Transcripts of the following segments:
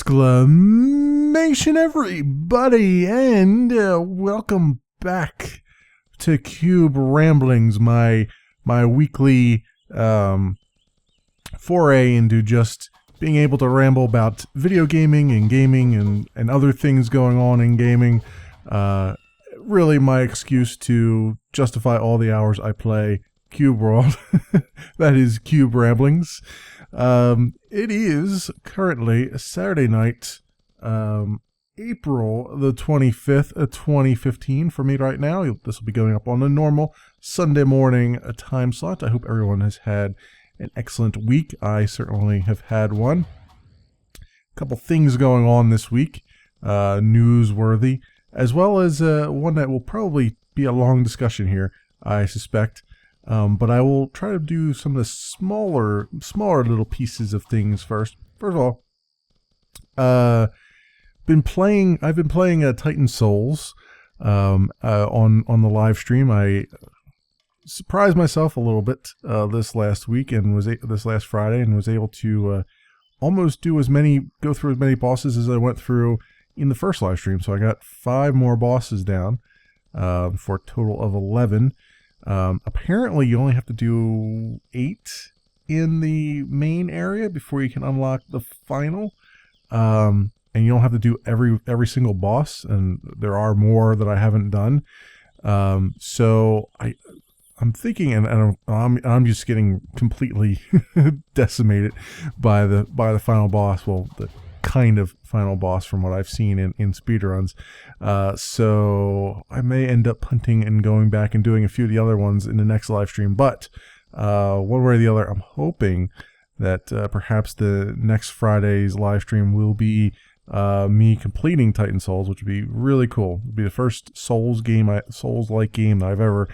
Exclamation everybody, and welcome back to Cube Ramblings, my weekly foray into just being able to ramble about video gaming and other things going on in gaming. Really my excuse to justify all the hours I play Cube World. That is Cube Ramblings. It is currently Saturday night, April the 25th, 2015 for me right now. This will be going up on a normal Sunday morning time slot. I hope everyone has had an excellent week. I certainly have had one. A couple things going on this week, newsworthy, as well as one that will probably be a long discussion here, I suspect. But I will try to do some of the smaller little pieces of things first. First of all, I've been playing Titan Souls on the live stream. I surprised myself a little bit this last week and this last Friday, and was able to almost go through as many bosses as I went through in the first live stream. So I got 5 more bosses down for a total of 11. Apparently you only have to do 8 in the main area before you can unlock the final. And you don't have to do every single boss, and there are more that I haven't done. So I'm thinking, and I'm just getting completely decimated by the final boss. Well, the kind of final boss from what I've seen in speedruns. So I may end up punting and going back and doing a few of the other ones in the next live stream. But one way or the other, I'm hoping that perhaps the next Friday's live stream will be me completing Titan Souls, which would be really cool. It'll be the first Souls-like game that I've ever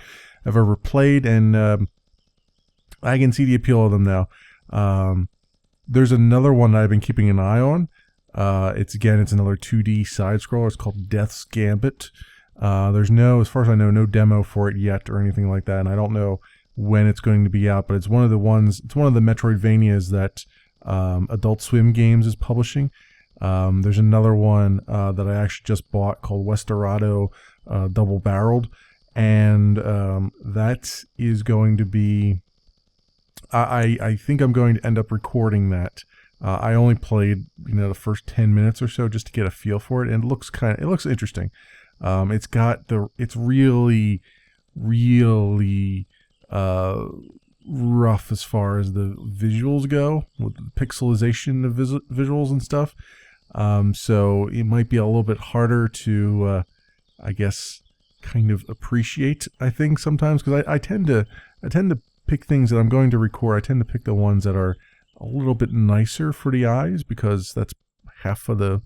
played, and I can see the appeal of them now. There's another one that I've been keeping an eye on. It's another 2D side scroller. It's called Death's Gambit. There's as far as I know, no demo for it yet or anything like that, and I don't know when it's going to be out. But it's one of the Metroidvanias that Adult Swim Games is publishing. There's another one that I actually just bought called Westerado Double Barreled, and that is going to be. I think I'm going to end up recording that. I only played the first 10 minutes or so just to get a feel for it, and it looks interesting. It's really rough as far as the visuals go, with the pixelization of visuals and stuff. So it might be a little bit harder to, I guess, kind of appreciate. I think sometimes, because I tend to pick things that I'm going to record. I tend to pick the ones that are a little bit nicer for the eyes, because that's half of the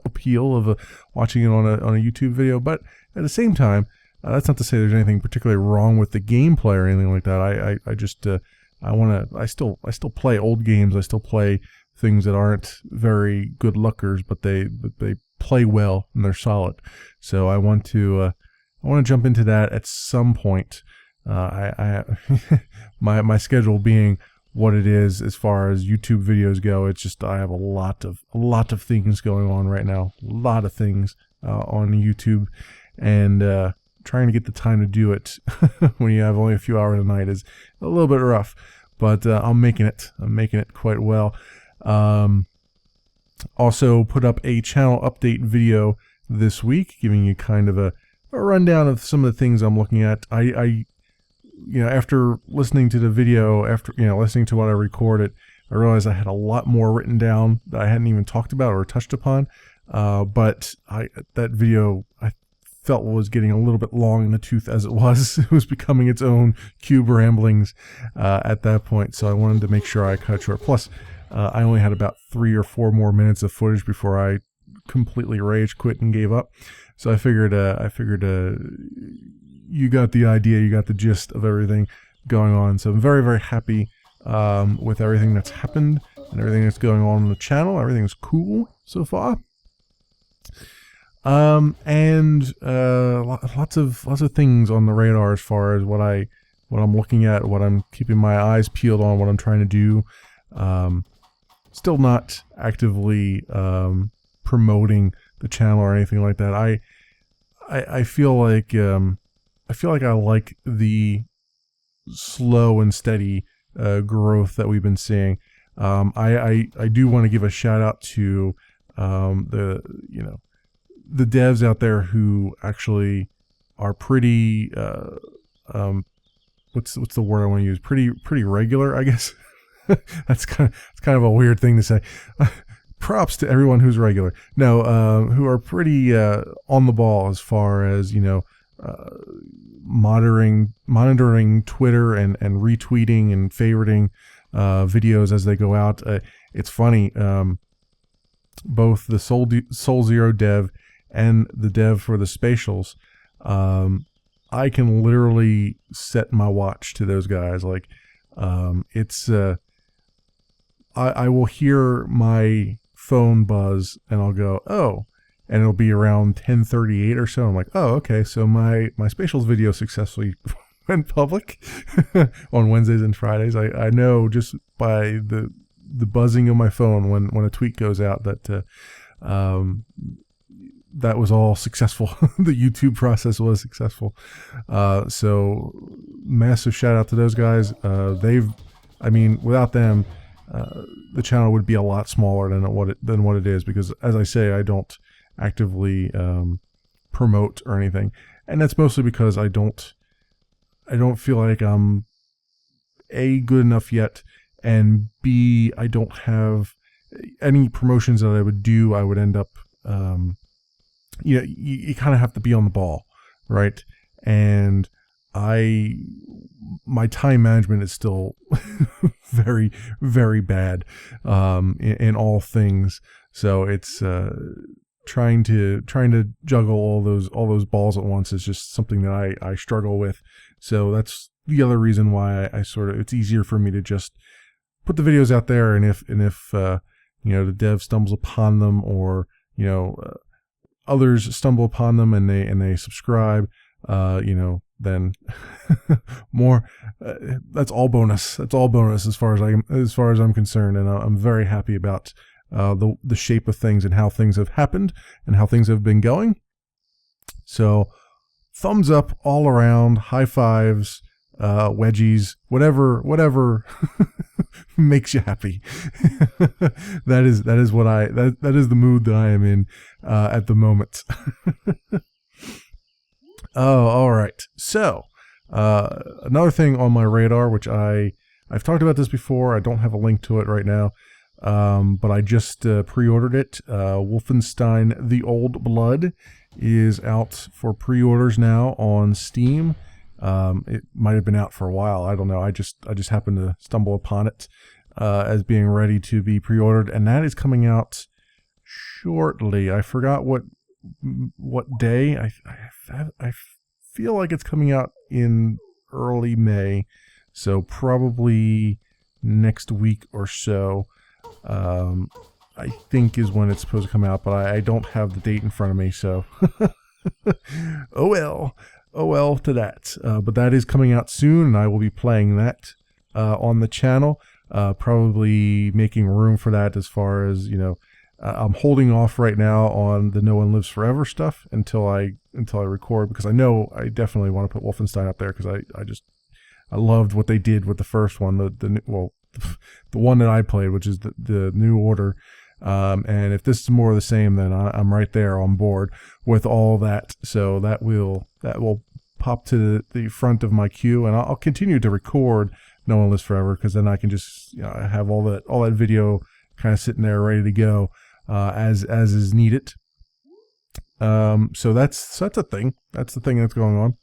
appeal of watching it on a YouTube video. But at the same time, that's not to say there's anything particularly wrong with the gameplay or anything like that. I still play old games. I still play things that aren't very good lookers, but they play well and they're solid. So I want to jump into that at some point. My schedule being what it is as far as YouTube videos go, it's just I have a lot of things going on right now, a lot of things on YouTube, and trying to get the time to do it when you have only a few hours a night is a little bit rough. But I'm making it quite well. Also put up a channel update video this week, giving you kind of a rundown of some of the things I'm looking at. After listening to the video, listening to what I recorded, I realized I had a lot more written down that I hadn't even talked about or touched upon. But that video I felt was getting a little bit long in the tooth as it was. It was becoming its own Cube Ramblings at that point. So I wanted to make sure I cut it short. Plus, I only had about 3 or 4 more minutes of footage before I completely rage quit and gave up. So I figured you got the idea, you got the gist of everything going on. So I'm very, very happy with everything that's happened and everything that's going on the channel. Everything's cool so far. And lots of things on the radar as far as what I'm looking at, what I'm keeping my eyes peeled on, what I'm trying to do. still not actively promoting the channel or anything like that. I feel like I like the slow and steady growth that we've been seeing. I do want to give a shout out to the devs out there who actually are pretty what's the word I want to use? Pretty regular, I guess. It's kind of a weird thing to say. Props to everyone who's regular. No, who are pretty on the ball as far as monitoring Twitter and retweeting and favoriting videos as they go out. It's funny. Both the Soul Zero dev and the dev for the Spatials, I can literally set my watch to those guys. Like, I will hear my phone buzz and I'll go, oh, and it'll be around 10:38 or so. I'm like, oh, okay, so my Spatials video successfully went public on Wednesdays and Fridays. I know just by the buzzing of my phone when a tweet goes out that that was all successful. The YouTube process was successful. So massive shout out to those guys. Without them, the channel would be a lot smaller than what it is, because, as I say, I don't actively promote or anything, and that's mostly because I don't feel like I'm A, good enough yet, and B, I don't have any promotions that I would do. I would end up you kind of have to be on the ball, right? And my time management is still very, very bad in all things. So it's trying to juggle all those balls at once is just something that I struggle with. So that's the other reason why it's easier for me to just put the videos out there, and if the dev stumbles upon them, or others stumble upon them and they subscribe, then more. That's all bonus. That's all bonus as far as I'm concerned, and I'm very happy about the shape of things and how things have happened and how things have been going. So, thumbs up all around, high fives, wedgies, whatever makes you happy. that is the mood that I am in at the moment. Oh, all right. So, another thing on my radar, which I've talked about this before. I don't have a link to it right now, but I just pre-ordered it. Wolfenstein: The Old Blood is out for pre-orders now on Steam. It might have been out for a while. I don't know. I just happened to stumble upon it as being ready to be pre-ordered, and that is coming out shortly. I forgot what day. I feel like it's coming out in early May, so probably next week or so. I think is when it's supposed to come out, but I don't have the date in front of me, so oh well to that. But that is coming out soon, and I will be playing that on the channel, probably making room for that as far as, I'm holding off right now on the No One Lives Forever stuff until I record, because I know I definitely want to put Wolfenstein up there, because I loved what they did with the first one, the one that I played, which is the New Order. And if this is more of the same, then I'm right there on board with all that. So that will pop to the front of my queue, and I'll continue to record No One Lives Forever, because then I can just have all that video kind of sitting there ready to go as is needed. So that's a thing. That's the thing that's going on.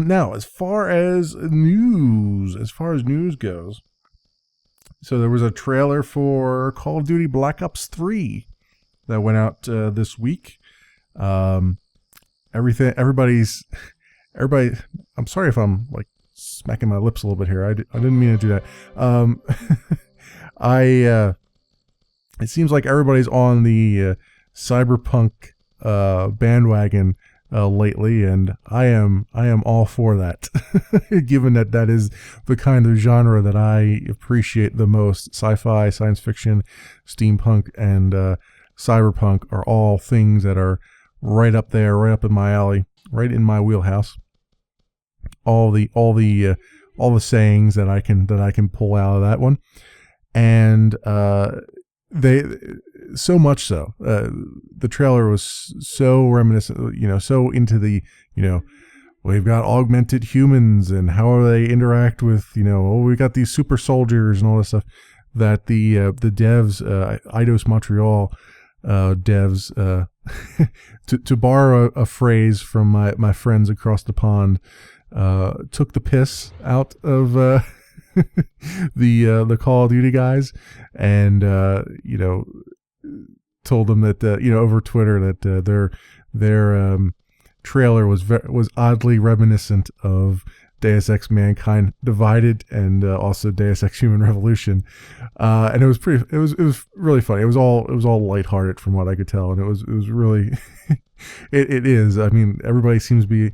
Now, as far as news goes. So there was a trailer for Call of Duty Black Ops 3 that went out this week. Everybody. I'm sorry if I'm like smacking my lips a little bit here. I didn't mean to do that. It seems like everybody's on the cyberpunk bandwagon lately, and I am all for that, given that that is the kind of genre that I appreciate the most. Sci-fi, science fiction, steampunk, and cyberpunk are all things that are right up there, right up in my alley, right in my wheelhouse. All the sayings that I can pull out of that one, and they so much so. The trailer was so reminiscent, so into the, we've got augmented humans and how they interact with, we got these super soldiers and all this stuff, that the devs, Eidos Montreal devs, to borrow a phrase from my friends across the pond, took the piss out of the Call of Duty guys, and told them that over Twitter that their trailer was oddly reminiscent of Deus Ex Mankind Divided, and also Deus Ex Human Revolution, and it was really funny. It was all lighthearted from what I could tell, and it was really it is. I mean, everybody seems to be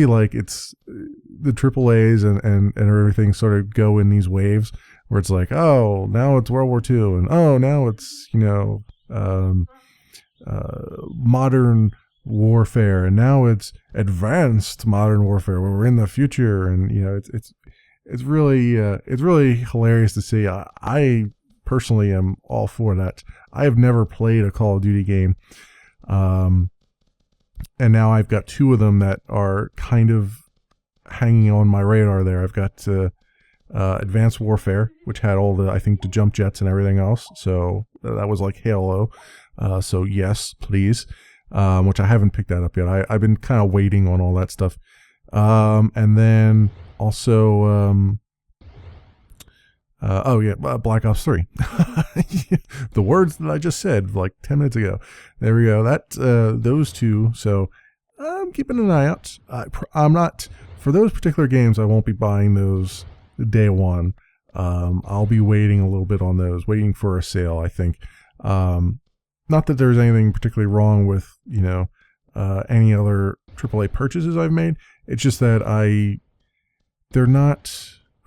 like, it's the AAAs and everything sort of go in these waves where it's like, oh, now it's World War II, and oh, now it's modern warfare, and now it's advanced modern warfare where we're in the future, and it's really hilarious to see. I personally am all for that. I have never played a Call of Duty game, and now I've got two of them that are kind of hanging on my radar there. I've got Advanced Warfare, which had all the jump jets and everything else, so that was like Halo, so yes, please. Which I haven't picked that up yet. I've been kind of waiting on all that stuff. And then also, Black Ops 3. The words that I just said like 10 minutes ago. There we go. Those two. So I'm keeping an eye out. I'm not, for those particular games, I won't be buying those day one. I'll be waiting a little bit on those, waiting for a sale, I think. Not that there's anything particularly wrong with, any other AAA purchases I've made. It's just that I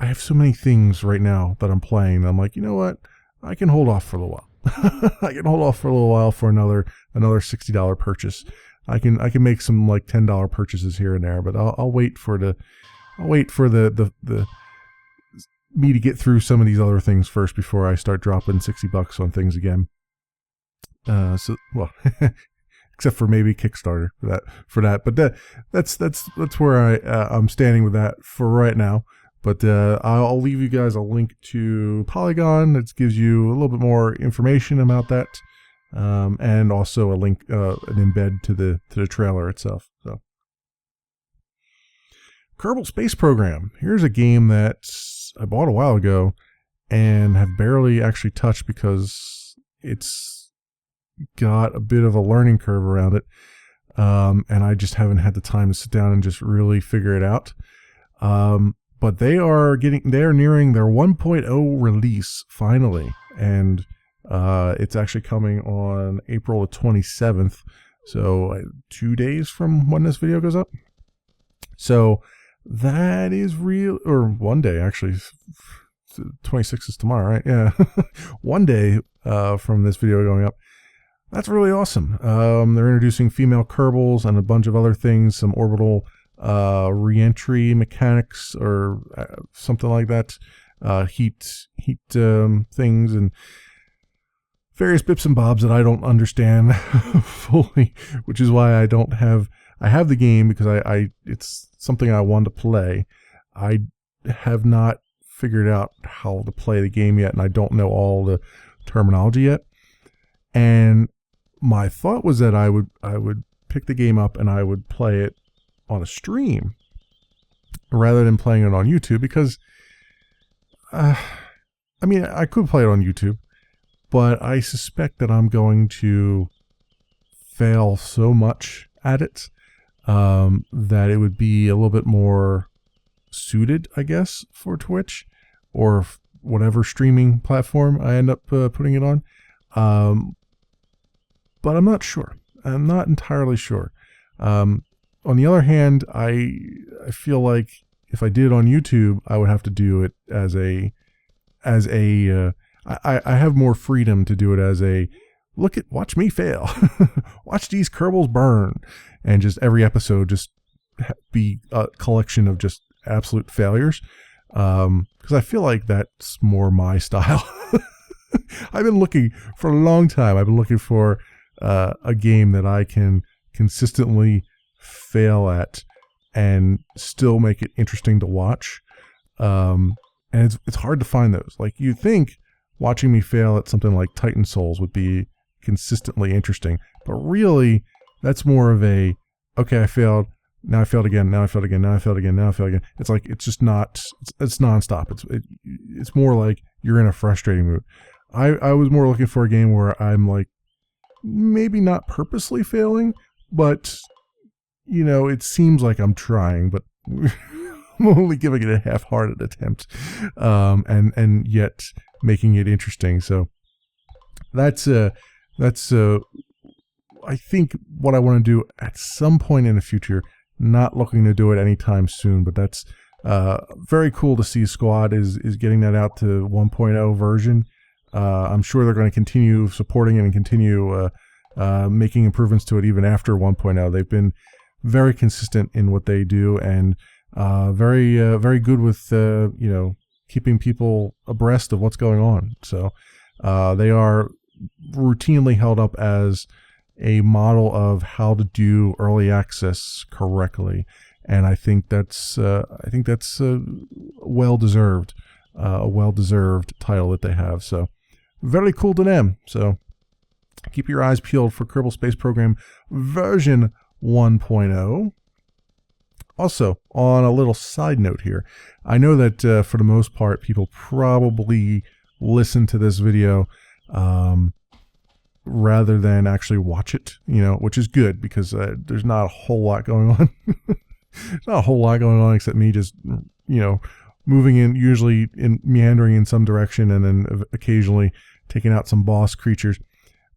have so many things right now that I'm playing. I'm like, you know what? I can hold off for a little while. I can hold off for a little while for another $60 purchase. I can make some like $10 purchases here and there, but I'll wait for the me to get through some of these other things first before I start dropping $60 on things again. Except for maybe Kickstarter for that, but that's where I'm standing with that for right now. But I'll leave you guys a link to Polygon that gives you a little bit more information about that, and also a link, an embed to the trailer itself. So, Kerbal Space Program. Here's a game that I bought a while ago and have barely actually touched because it's got a bit of a learning curve around it, and I just haven't had the time to sit down and just really figure it out. But they are nearing their 1.0 release finally, and it's actually coming on April the 27th, so 2 days from when this video goes up. So that is real, or 1 day actually. 26th is tomorrow, right? Yeah, 1 day from this video going up. That's really awesome. They're introducing female Kerbals and a bunch of other things, some orbital re-entry mechanics or something like that, heat things, and various bips and bobs that I don't understand fully, which is why I have the game because it's something I want to play. I have not figured out how to play the game yet, and I don't know all the terminology yet. And my thought was that I would pick the game up and I would play it on a stream rather than playing it on YouTube, because I could play it on YouTube, but I suspect that I'm going to fail so much at it that it would be a little bit more suited, I guess, for Twitch or whatever streaming platform I end up putting it on. But I'm not sure. I'm not entirely sure. On the other hand, I feel like if I did it on YouTube, I would have to do it I have more freedom to do it as a watch me fail, watch these Kerbals burn, and just every episode just be a collection of just absolute failures. Because I feel like that's more my style. I've been looking for a long time. I've been looking for a game that I can consistently fail at and still make it interesting to watch. And it's hard to find those. Like, you think watching me fail at something like Titan Souls would be consistently interesting, but really that's more of a, okay, I failed, now I failed again, now I failed again, now I failed again, now I failed again. It's like, it's just not, it's nonstop. It's more like you're in a frustrating mood. I was more looking for a game where I'm like, maybe not purposely failing, but it seems like I'm trying, but I'm only giving it a half-hearted attempt, and yet making it interesting. So that's I think what I want to do at some point in the future. Not looking to do it anytime soon, but that's very cool to see Squad is getting that out to 1.0 version. I'm sure they're going to continue supporting it and continue making improvements to it even after 1.0. They've been very consistent in what they do, and very good with keeping people abreast of what's going on. So they are routinely held up as a model of how to do early access correctly, and I think that's well deserved, a well deserved title that they have. So very cool to them. So keep your eyes peeled for Kerbal Space Program version 1.0. Also, on a little side note here, I know that for the most part, people probably listen to this video rather than actually watch it, which is good, because there's not a whole lot going on. Not a whole lot going on except me just, moving in, usually meandering in some direction, and then occasionally taking out some boss creatures.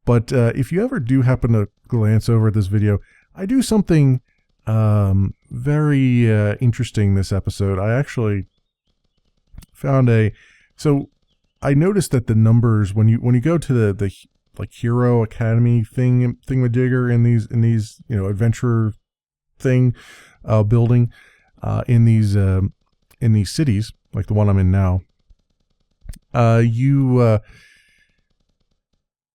But if you ever do happen to glance over at this video, I do something very interesting this episode. I actually found so I noticed that the numbers, when you go to the like Hero Academy thingamajigger in these adventure thing building in these cities, like the one I'm in now,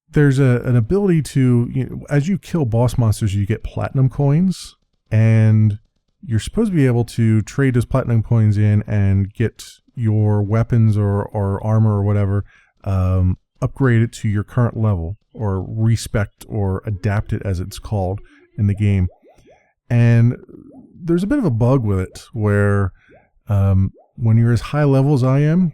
there's an ability to, as you kill boss monsters, you get platinum coins, and you're supposed to be able to trade those platinum coins in and get your weapons or armor or whatever upgrade it to your current level, or respect or adapt it, as it's called in the game. And there's a bit of a bug with it where when you're as high level as I am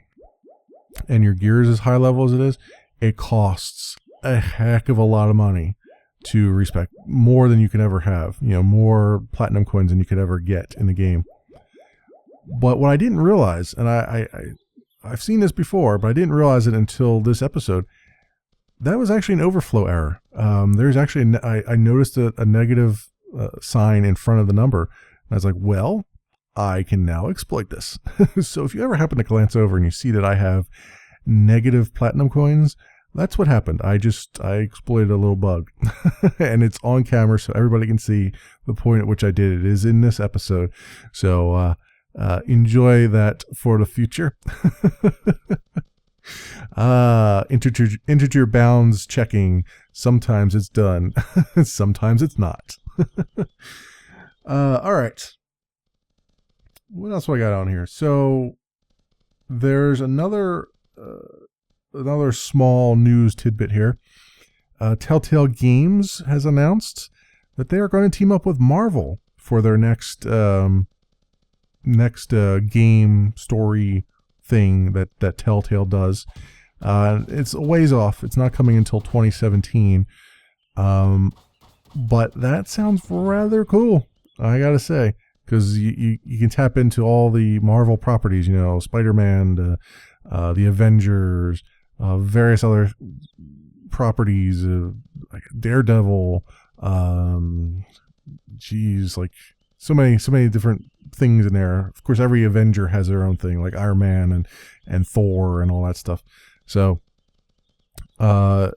and your gear is as high level as it is, it costs a heck of a lot of money to respect, more than you can ever have, more platinum coins than you could ever get in the game. But what I didn't realize, and I've seen this before, but I didn't realize it until this episode, that was actually an overflow error. There's actually, I noticed a negative sign in front of the number. And I was like, well, I can now exploit this. So if you ever happen to glance over and you see that I have negative platinum coins, that's what happened. I exploited a little bug. And it's on camera so everybody can see the point at which I did it. It is in this episode. So enjoy that for the future. Integer bounds checking. Sometimes it's done. Sometimes it's not. All right. What else do I got on here? So there's another small news tidbit here. Telltale Games has announced that they are going to team up with Marvel for their next game story thing that Telltale does. It's a ways off. It's not coming until 2017. But that sounds rather cool, I gotta say, because you can tap into all the Marvel properties, Spider-Man, the Avengers, various other properties, like Daredevil, geez, like so many different things in there. Of course, every Avenger has their own thing, like Iron Man and Thor and all that stuff. So, I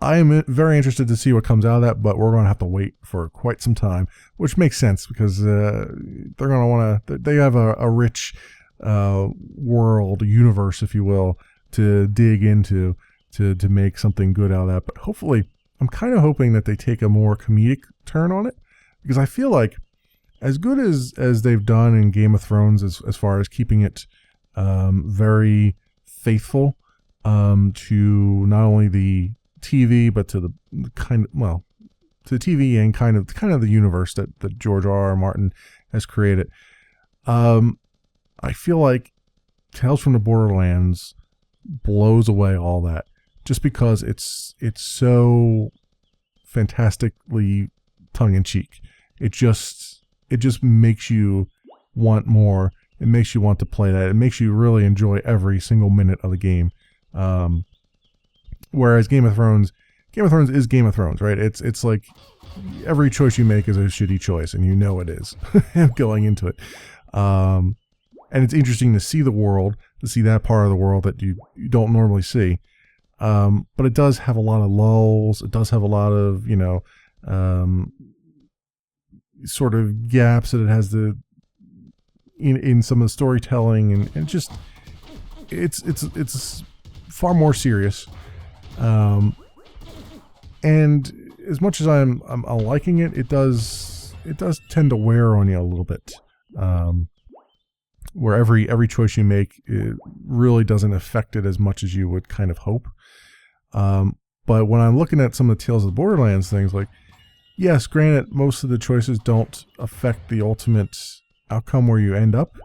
am very interested to see what comes out of that, but we're going to have to wait for quite some time, which makes sense because they're going to want to. They have a rich world, universe, if you will, to dig into to make something good out of that. But hopefully, I'm kind of hoping that they take a more comedic turn on it, because I feel like as good as they've done in Game of Thrones as far as keeping it very faithful to not only the TV but to the to the TV and kind of the universe that George R.R. Martin has created. I feel like Tales from the Borderlands blows away all that, just because it's so fantastically tongue-in-cheek. It just makes you want more. It makes you want to play that. It makes you really enjoy every single minute of the game. Whereas Game of Thrones is Game of Thrones, right? It's like every choice you make is a shitty choice, and you know it is going into it. And it's interesting to see the world, to see that part of the world that you don't normally see. But it does have a lot of lulls. It does have a lot of, sort of gaps that it has in some of the storytelling, and just it's far more serious. And as much as I'm liking it, it does tend to wear on you a little bit. Where every choice you make, it really doesn't affect it as much as you would kind of hope. But when I'm looking at some of the Tales of the Borderlands things, like, yes, granted, most of the choices don't affect the ultimate outcome where you end up,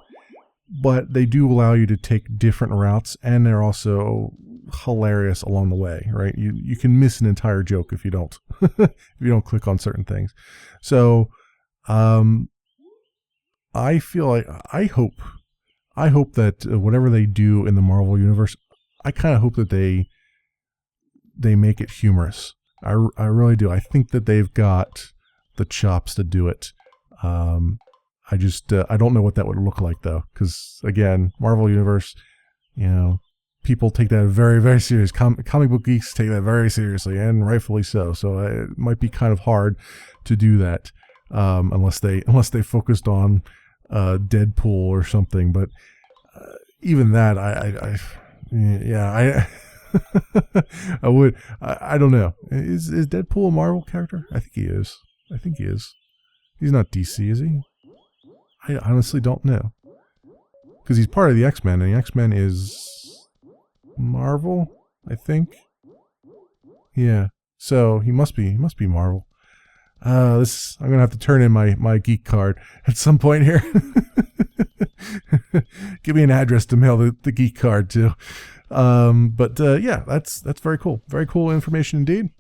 but they do allow you to take different routes, and they're also hilarious along the way, right? You can miss an entire joke if you don't if you don't click on certain things. So I feel like I hope that whatever they do in the Marvel universe, I kind of hope that they make it humorous. I really do. I think that they've got the chops to do it. I just I don't know what that would look like, though, because again, Marvel universe, people take that very, very serious. Comic book geeks take that very seriously, and rightfully so. So it might be kind of hard to do that unless they focused on Deadpool or something. But even that, I I would. I don't know. Is Deadpool a Marvel character? I think he is. He's not DC, is he? I honestly don't know. Because he's part of the X-Men, and the X-Men is Marvel, I think. Yeah. So he must be Marvel. I'm gonna have to turn in my geek card at some point here. Give me an address to mail the geek card to. Yeah, that's very cool. Very cool information indeed.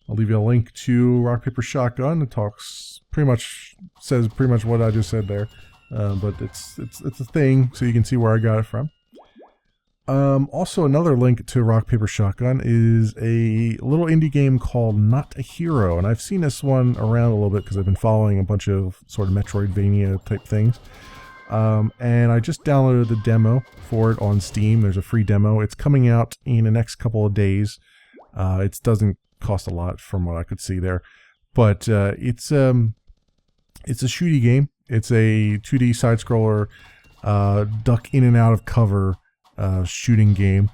I'll leave you a link to Rock Paper Shotgun. It says pretty much what I just said there. But it's a thing, so you can see where I got it from. Also, another link to Rock Paper Shotgun is a little indie game called Not a Hero, and I've seen this one around a little bit because I've been following a bunch of sort of Metroidvania type things. And I just downloaded the demo for it on Steam. There's a free demo. It's coming out in the next couple of days. It doesn't cost a lot from what I could see there, but it's a shooty game. It's a 2D side scroller, duck in and out of cover shooting game.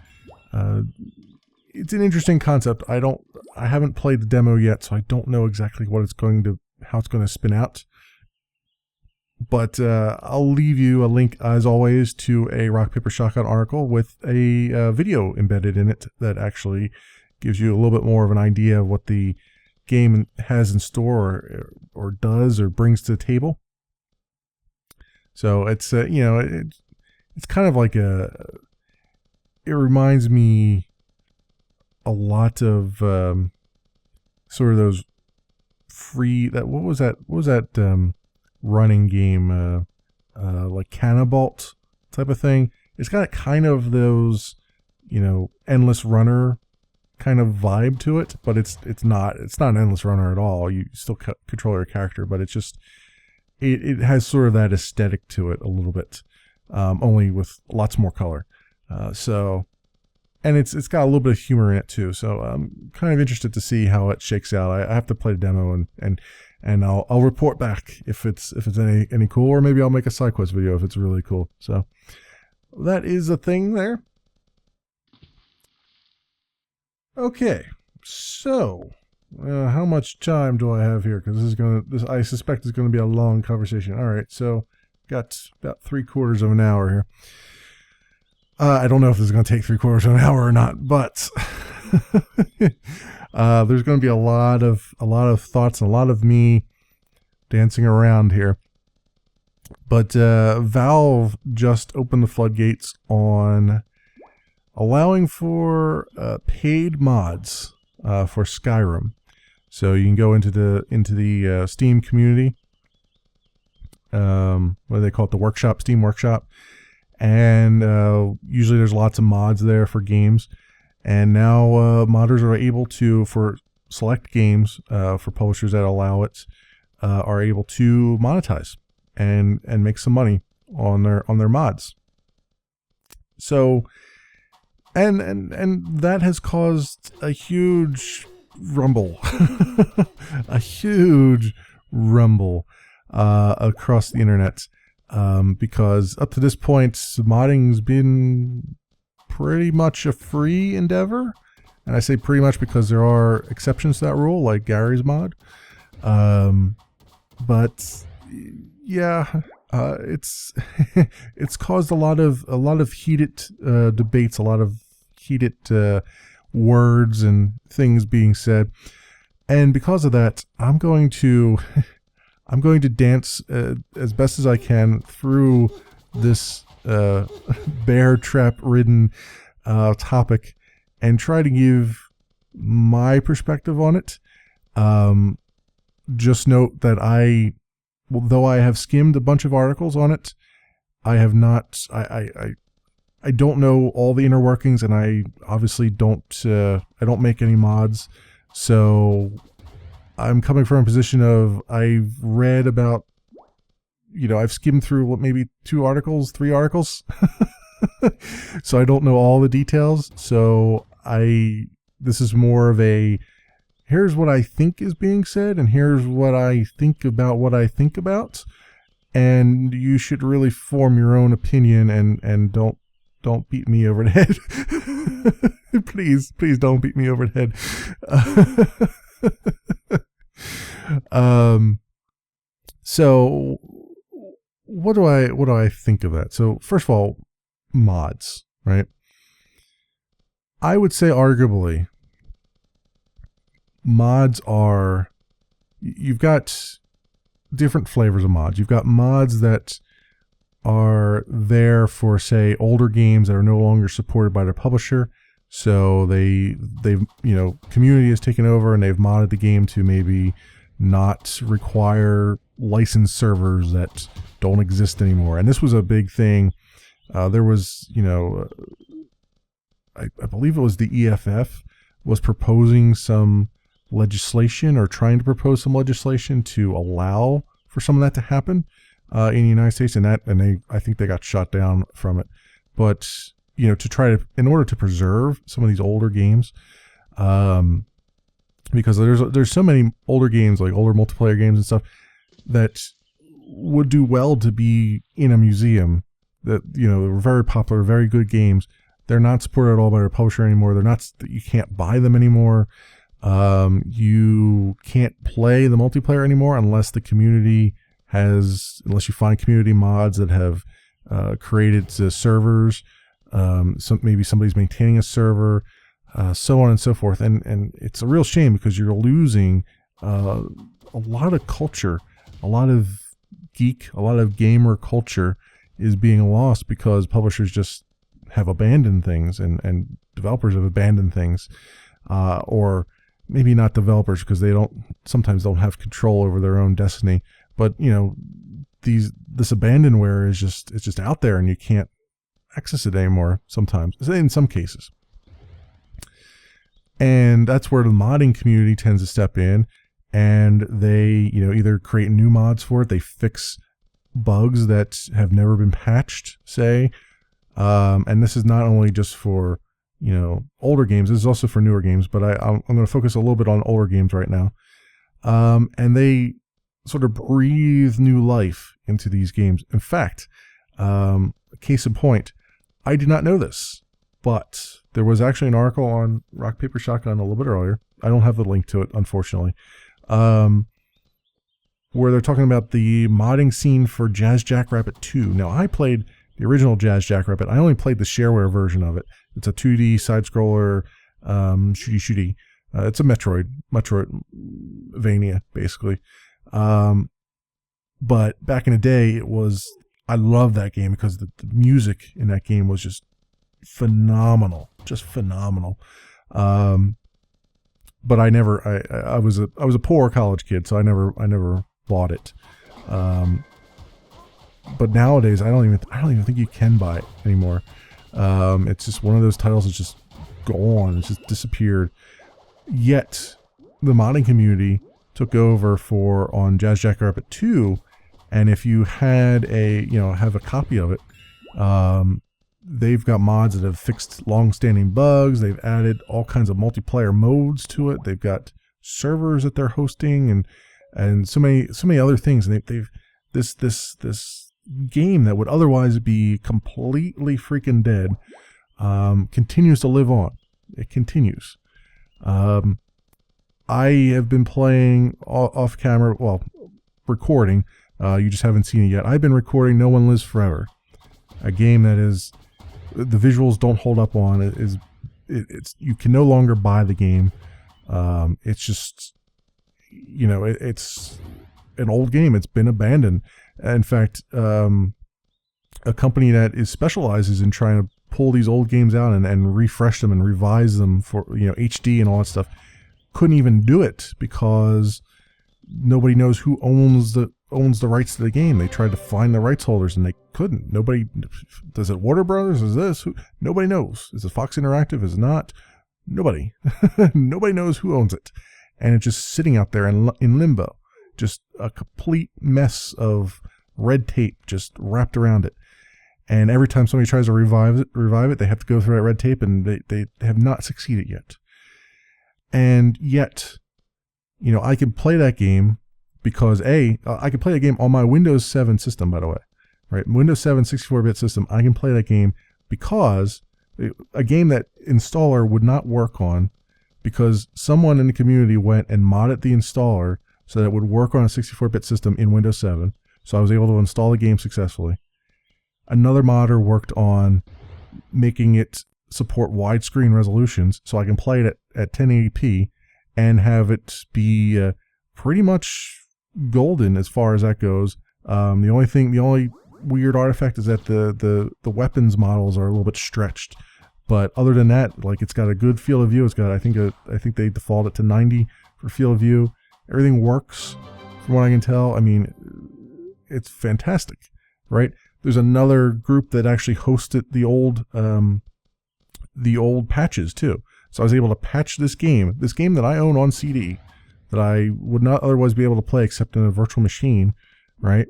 It's an interesting concept. I haven't played the demo yet, so I don't know exactly how it's going to spin out. But I'll leave you a link, as always, to a Rock Paper Shotgun article with a video embedded in it that actually gives you a little bit more of an idea of what the game has in store or does or brings to the table. So it's it's kind of like it reminds me a lot of sort of those free what was that running game like Cannabalt type of thing. It's got kind of those endless runner kind of vibe to it, but it's not an endless runner at all. You still control your character, but it's just it has sort of that aesthetic to it a little bit, only with lots more color. And it's got a little bit of humor in it too. So I'm kind of interested to see how it shakes out. I have to play the demo and I'll report back if it's any cool, or maybe I'll make a side quest video if it's really cool. So that is a thing there. Okay, so how much time do I have here? Because this I suspect is gonna be a long conversation. All right, so got about 3/4 of an hour here. I don't know if this is gonna take 3/4 of an hour or not, but there's gonna be a lot of thoughts and a lot of me dancing around here. But Valve just opened the floodgates on allowing for paid mods for Skyrim. So you can go into the Steam community. What do they call it? The workshop, Steam Workshop. And usually there's lots of mods there for games. And now modders are able to, for select games, for publishers that allow it, are able to monetize and make some money on their mods. So and that has caused a huge rumble, a huge rumble across the internet, because up to this point, modding's been pretty much a free endeavor, and I say pretty much because there are exceptions to that rule, like Gary's mod. But yeah, it's it's caused a lot of heated debates, a lot of heated words and things being said, and because of that, I'm going to dance as best as I can through this bear trap ridden topic and try to give my perspective on it. Just note that though I have skimmed a bunch of articles on it, I have not. I don't know all the inner workings, and I obviously don't. I don't make any mods, so I'm coming from a position of I've read about. I've skimmed through maybe 3 articles, so I don't know all the details. So this is more of a, here's what I think is being said, and here's what I think about what I think about, and you should really form your own opinion, and don't beat me over the head. please don't beat me over the head. So what do I think of that? So first of all, mods, right? I would say arguably mods are, you've got different flavors of mods. You've got mods that are there for, say, older games that are no longer supported by their publisher. So they've community has taken over and they've modded the game to maybe not require licensed servers that don't exist anymore. And this was a big thing. There was, I believe it was the EFF was proposing some legislation, or trying to propose some legislation to allow for some of that to happen in the United States, and I think they got shot down from it. But in order to preserve some of these older games, because there's so many older games, like older multiplayer games and stuff, that would do well to be in a museum, that were very popular, very good games. They're not supported at all by their publisher anymore. You can't buy them anymore. You can't play the multiplayer anymore unless unless you find community mods that have created servers. Maybe somebody's maintaining a server, so on and so forth. And it's a real shame, because you're losing a lot of culture, a lot of gamer culture is being lost because publishers just have abandoned things, and developers have abandoned things, or maybe not developers, because they sometimes don't have control over their own destiny. But this abandonware is just out there, and you can't access it anymore sometimes, in some cases. And that's where the modding community tends to step in, and they, either create new mods for it. They fix bugs that have never been patched, say. And this is not only just for, older games. This is also for newer games, but I'm going to focus a little bit on older games right now. And they sort of breathe new life into these games. In fact, case in point, I did not know this, but there was actually an article on Rock Paper Shotgun a little bit earlier. I don't have the link to it, unfortunately, where they're talking about the modding scene for Jazz Jackrabbit 2. Now, I played the original Jazz Jackrabbit. I only played the shareware version of it. It's a 2D side-scroller, shooty. It's a Metroidvania, basically. But back in the day, I loved that game because the music in that game was just phenomenal. But I was a poor college kid, so I never bought it. But nowadays, I don't even think you can buy it anymore. It's just one of those titles that's just gone. It's just disappeared. Yet the modding community took over on Jazz Jackrabbit 2, and if you had have a copy of it, they've got mods that have fixed long-standing bugs. They've added all kinds of multiplayer modes to it. They've got servers that they're hosting and so many other things. And they've this game that would otherwise be completely freaking dead continues to live on. It continues. I have been playing off camera, recording. You just haven't seen it yet. I've been recording No One Lives Forever, a game that is, the visuals don't hold up on. It's you can no longer buy the game. It's just, it's an old game. It's been abandoned. In fact, a company that specializes in trying to pull these old games out and refresh them and revise them for HD and all that stuff couldn't even do it because nobody knows who owns the rights to the game. They tried to find the rights holders and they couldn't. Nobody, does it Warner Brothers? Is this who? Nobody knows. Is it Fox Interactive? Is it not? Nobody. Nobody knows who owns it, and it's just sitting out there in limbo, just a complete mess of red tape just wrapped around it. And every time somebody tries to revive it, they have to go through that red tape, and they have not succeeded yet. And yet, I can play that game because I can play that game on my Windows 7 system, by the way, right? Windows 7 64-bit system. I can play that game because a game that installer would not work on because someone in the community went and modded the installer so that it would work on a 64-bit system in Windows 7. So I was able to install the game successfully. Another modder worked on making it support widescreen resolutions so I can play it at 1080p and have it be pretty much golden as far as that goes. The only weird artifact is that the weapons models are a little bit stretched, but other than that, it's got a good field of view. It's got I think they default it to 90 for field of view. Everything works from what I can tell. I mean, it's fantastic, right? There's another group that actually hosted the old patches too. So I was able to patch this game that I own on CD, that I would not otherwise be able to play except in a virtual machine, right?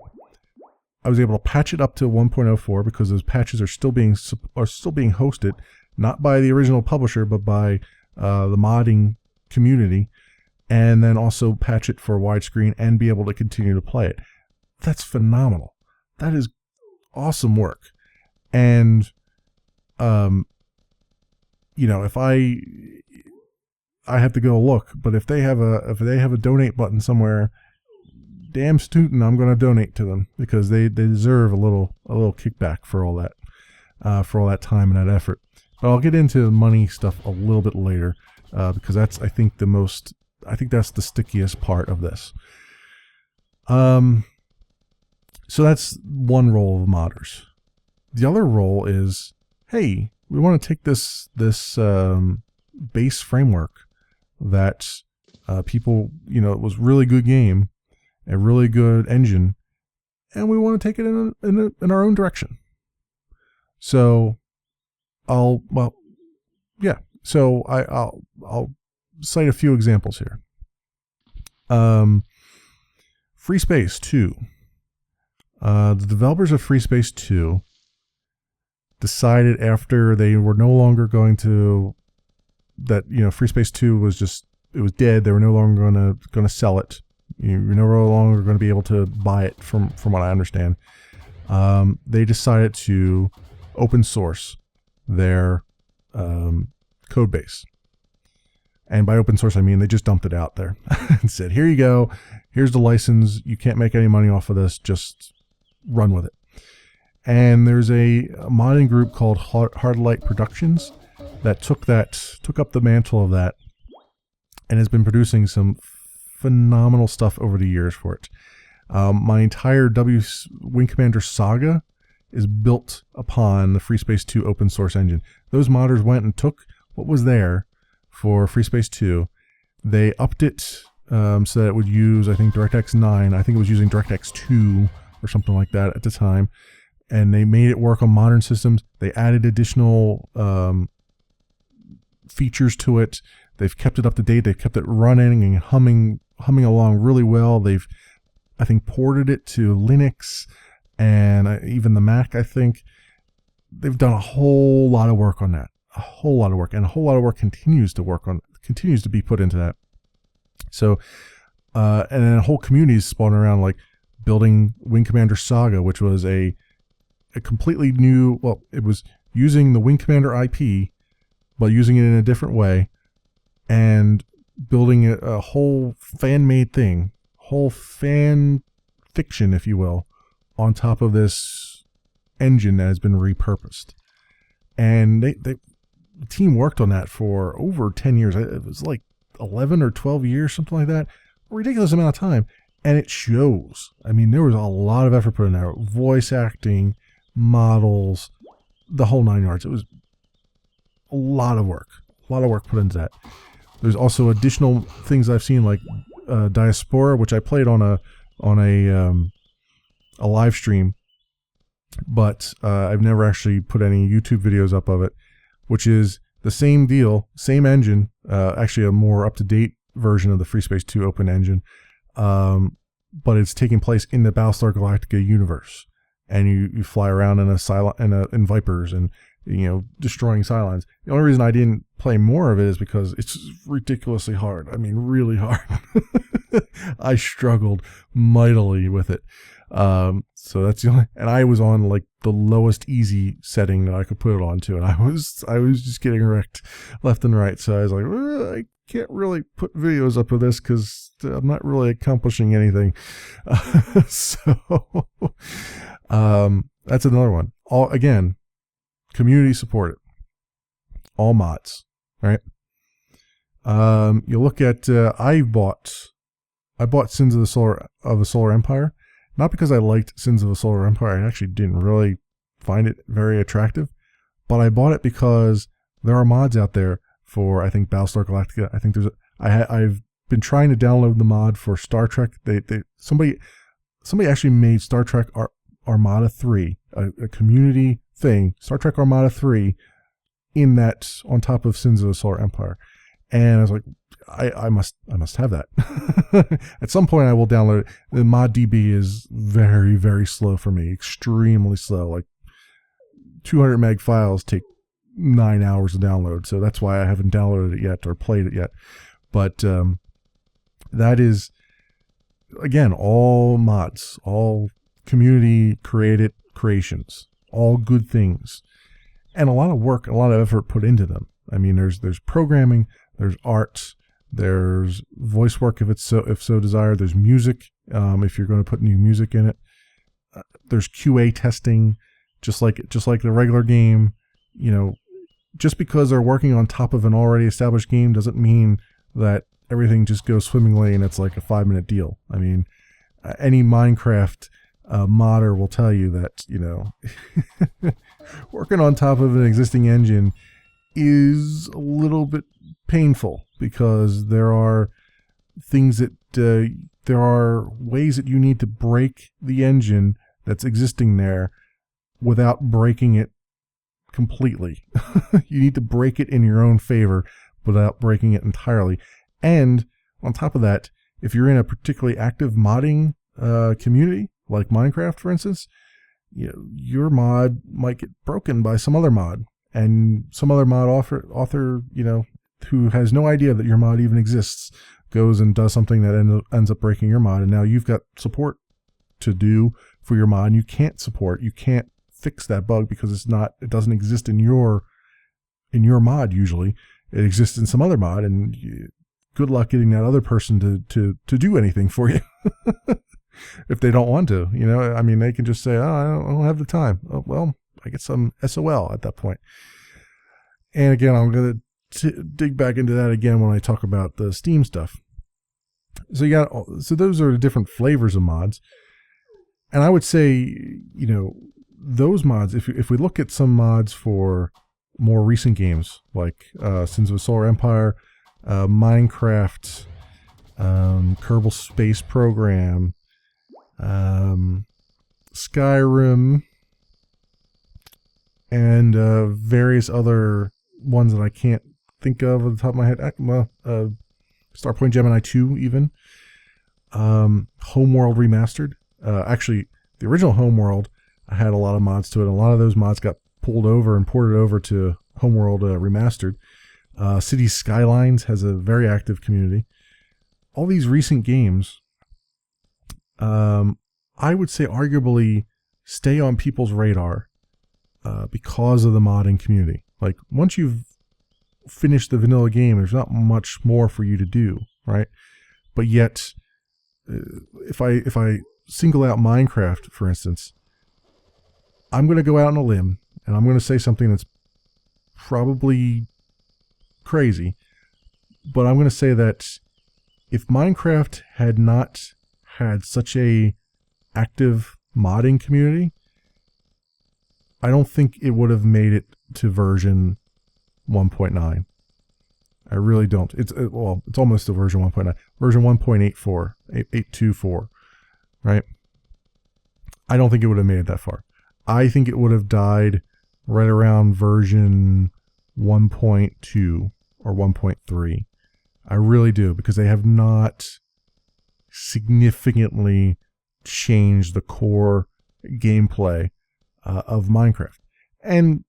I was able to patch it up to 1.04 because those patches are still being hosted, not by the original publisher, but by the modding community, and then also patch it for widescreen and be able to continue to play it. That's phenomenal. That is awesome work. And if I have to go look, but if they have a donate button somewhere, damn Stootin', I'm going to donate to them because they deserve a little kickback for all that time and that effort. But I'll get into money stuff a little bit later because that's I think that's the stickiest part of this. So that's one role of modders. The other role is, hey, we want to take this base framework that people, it was really good game, a really good engine, and we want to take it in our own direction. So I'll cite a few examples here. Free Space 2. The developers of Free Space 2 decided after they were no longer going to, that, Free Space 2 was just, it was dead. They were no longer going to sell it. You're no longer going to be able to buy it from what I understand. They decided to open source their code base. And by open source, I mean they just dumped it out there and said, here you go. Here's the license. You can't make any money off of this. Just run with it. And there's a modding group called Hardlight Productions that took up the mantle of that and has been producing some phenomenal stuff over the years for it. My entire Wing Commander saga is built upon the Free Space 2 open source engine. Those modders went and took what was there for Free Space 2. They upped it so that it would use, I think, DirectX 9. I think it was using DirectX 2 or something like that at the time. And they made it work on modern systems. They added additional features to it. They've kept it up to date. They've kept it running and humming along really well. They've, I think, ported it to Linux and even the Mac, I think. They've done a whole lot of work on that. A whole lot of work. And a whole lot of work continues to be put into that. So, and then a whole community is spawning around, like building Wing Commander Saga, which was a completely new, well, it was using the Wing Commander IP, but using it in a different way, and building a whole fan-made thing, whole fan fiction, if you will, on top of this engine that has been repurposed. And the team worked on that for over 10 years. It was like 11 or 12 years, something like that. A ridiculous amount of time. And it shows. I mean, there was a lot of effort put in there. Voice acting, models, the whole 9 yards. It was a lot of work. A lot of work put into that. There's also additional things I've seen, like Diaspora, which I played on a live stream, but I've never actually put any YouTube videos up of it, which is the same deal, same engine, actually a more up-to-date version of the Free Space 2 open engine, but it's taking place in the Battlestar Galactica universe, and you fly around in Vipers and destroying Cylons. The only reason I didn't play more of it is because it's ridiculously hard. I mean, really hard. I struggled mightily with it. So that's the only, and I was on like the lowest easy setting that I could put it on to, and I was just getting wrecked left and right. So I was like, I can't really put videos up of this because I'm not really accomplishing anything. So that's another one. Again, community supported. All mods, right? You look at I bought Sins of the Solar Empire, not because I liked Sins of the Solar Empire. I actually didn't really find it very attractive, but I bought it because there are mods out there for, I think, Battlestar Galactica. I think I've been trying to download the mod for Star Trek. Somebody actually made Star Trek Armada 3, a community thing, Star Trek Armada 3, in that, on top of Sins of the Solar Empire. And I was like, I must have that. At some point I will download it. The mod DB is very, very slow for me, extremely slow. Like 200 meg files take 9 hours to download, so that's why I haven't downloaded it yet or played it yet. But that is, again, all mods, all community created creations, all good things, and a lot of work, a lot of effort put into them. I mean, there's programming, there's art, there's voice work if so desired, there's music if you're going to put new music in it. There's QA testing, just like the regular game. Just because they're working on top of an already established game doesn't mean that everything just goes swimmingly and it's like a 5-minute deal. I mean, any Minecraft modder will tell you that, working on top of an existing engine is a little bit painful, because there are things that there are ways that you need to break the engine that's existing there without breaking it completely. You need to break it in your own favor without breaking it entirely. And on top of that, if you're in a particularly active modding community, like Minecraft, for instance, your mod might get broken by some other mod, and some other mod author, who has no idea that your mod even exists, goes and does something that ends up breaking your mod, and now you've got support to do for your mod, and you can't fix that bug because it doesn't exist in your mod. Usually it exists in some other mod, and good luck getting that other person to do anything for you. If they don't want to, they can just say, oh, I don't have the time. Oh, well, I get some SOL at that point. And again, I'm going to dig back into that again when I talk about the Steam stuff. So those are the different flavors of mods. And I would say, those mods, if we look at some mods for more recent games, like Sins of a Solar Empire, Minecraft, Kerbal Space Program, Skyrim, and various other ones that I can't think of at the top of my head. Starpoint Gemini 2 even. Homeworld Remastered. Actually, the original Homeworld had a lot of mods to it. A lot of those mods got pulled over and ported over to Homeworld Remastered. Cities Skylines has a very active community. All these recent games, I would say arguably stay on people's radar because of the modding community. Like, once you've finished the vanilla game, there's not much more for you to do, right? But yet, if I single out Minecraft, for instance, I'm going to go out on a limb, and I'm going to say something that's probably crazy, but I'm going to say that if Minecraft had not had such a active modding community, I don't think it would have made it to version 1.9. I really don't. It's almost to version 1.9. Version 1.84, 824, right? I don't think it would have made it that far. I think it would have died right around version 1.2 or 1.3. I really do, because they have not significantly changed the core gameplay of Minecraft. And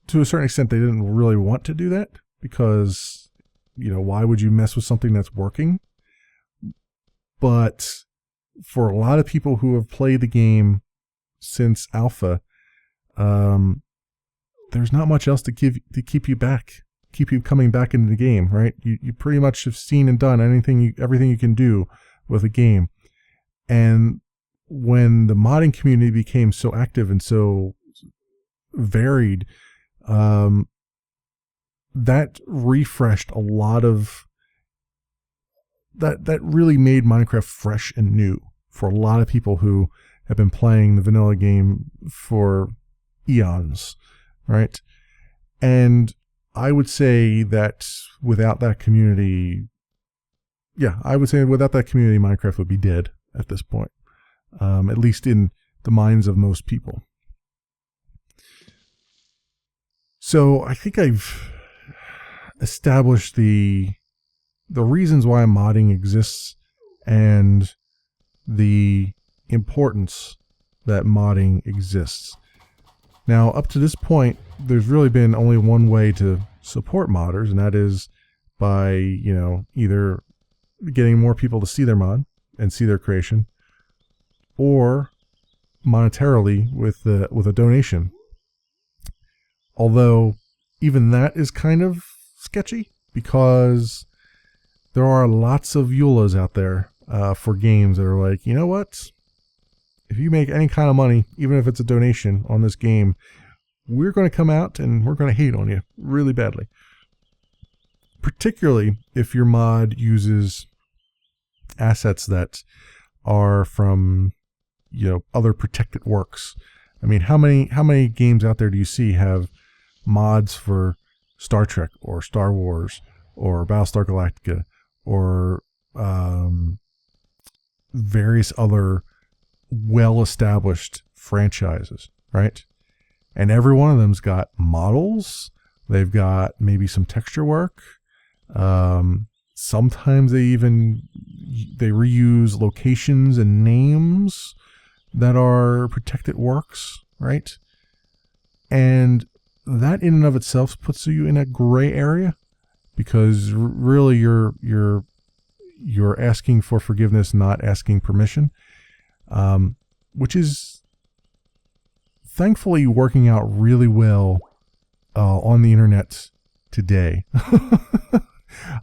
to a certain extent, they didn't really want to do that, because, why would you mess with something that's working? But for a lot of people who have played the game since alpha, there's not much else to keep you coming back into the game, right? You pretty much have seen and done everything you can do with a game. And when the modding community became so active and so varied, that refreshed a lot of that really made Minecraft fresh and new for a lot of people who have been playing the vanilla game for eons, right? And I would say that without that community, Minecraft would be dead at this point, at least in the minds of most people. So I think I've established the reasons why modding exists and the importance that modding exists. Now, up to this point, there's really been only one way to support modders, and that is by, either getting more people to see their mod and see their creation, or monetarily with a donation. Although even that is kind of sketchy, because there are lots of EULAs out there for games that are like, you know what? If you make any kind of money, even if it's a donation on this game, we're going to come out and we're going to hate on you really badly. Particularly if your mod uses assets that are from, other protected works. I mean, how many games out there do you see have mods for Star Trek or Star Wars or Battlestar Galactica or various other well-established franchises, right? And every one of them's got models, They've got maybe some texture work. Sometimes they reuse locations and names that are protected works, right? And that in and of itself puts you in a gray area, because really you're asking for forgiveness, not asking permission, which is thankfully working out really well on the internet today.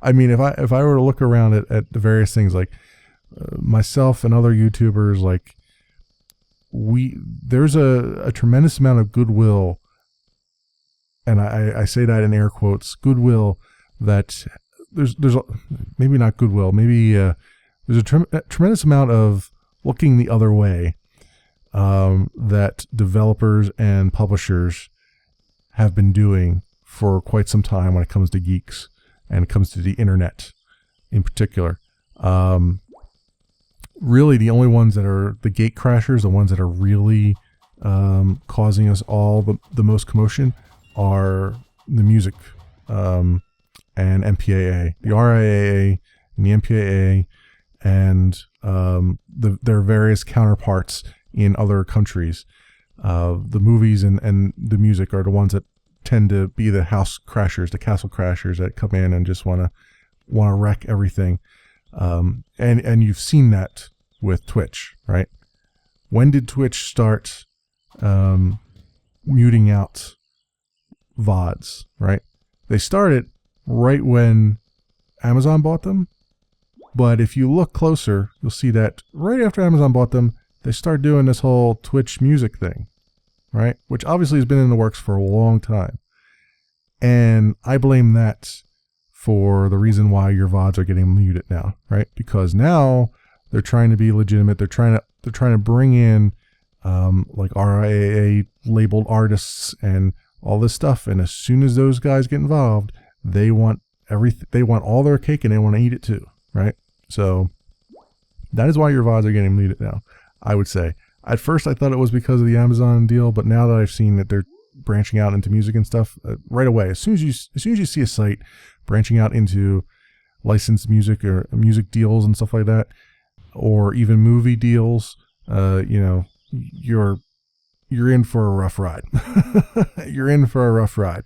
I mean, if I were to look around at the various things, like myself and other YouTubers, like there's a tremendous amount of goodwill, and I say that in air quotes, goodwill, that there's maybe not goodwill, maybe there's a tremendous amount of looking the other way that developers and publishers have been doing for quite some time when it comes to geeks and it comes to the internet in particular. Really, the only ones that are the gate crashers, the ones that are really causing us all the most commotion, are the music and MPAA, the RIAA and the MPAA, and their various counterparts in other countries. The movies and the music are the ones that tend to be the house crashers, the castle crashers that come in and just want to wreck everything. And you've seen that with Twitch, right? When did Twitch start muting out VODs, right? They started right when Amazon bought them. But if you look closer, you'll see that right after Amazon bought them, they started doing this whole Twitch music thing, right? Which obviously has been in the works for a long time. And I blame that for the reason why your VODs are getting muted now, right? Because now they're trying to be legitimate. They're trying to bring in like RIAA labeled artists and all this stuff. And as soon as those guys get involved, they want everything. They want all their cake and they want to eat it too, right? So that is why your VODs are getting muted now, I would say. At first, I thought it was because of the Amazon deal, but now that I've seen that they're branching out into music and stuff, right away, as soon as you see a site branching out into licensed music or music deals and stuff like that, or even movie deals, you're in for a rough ride. You're in for a rough ride,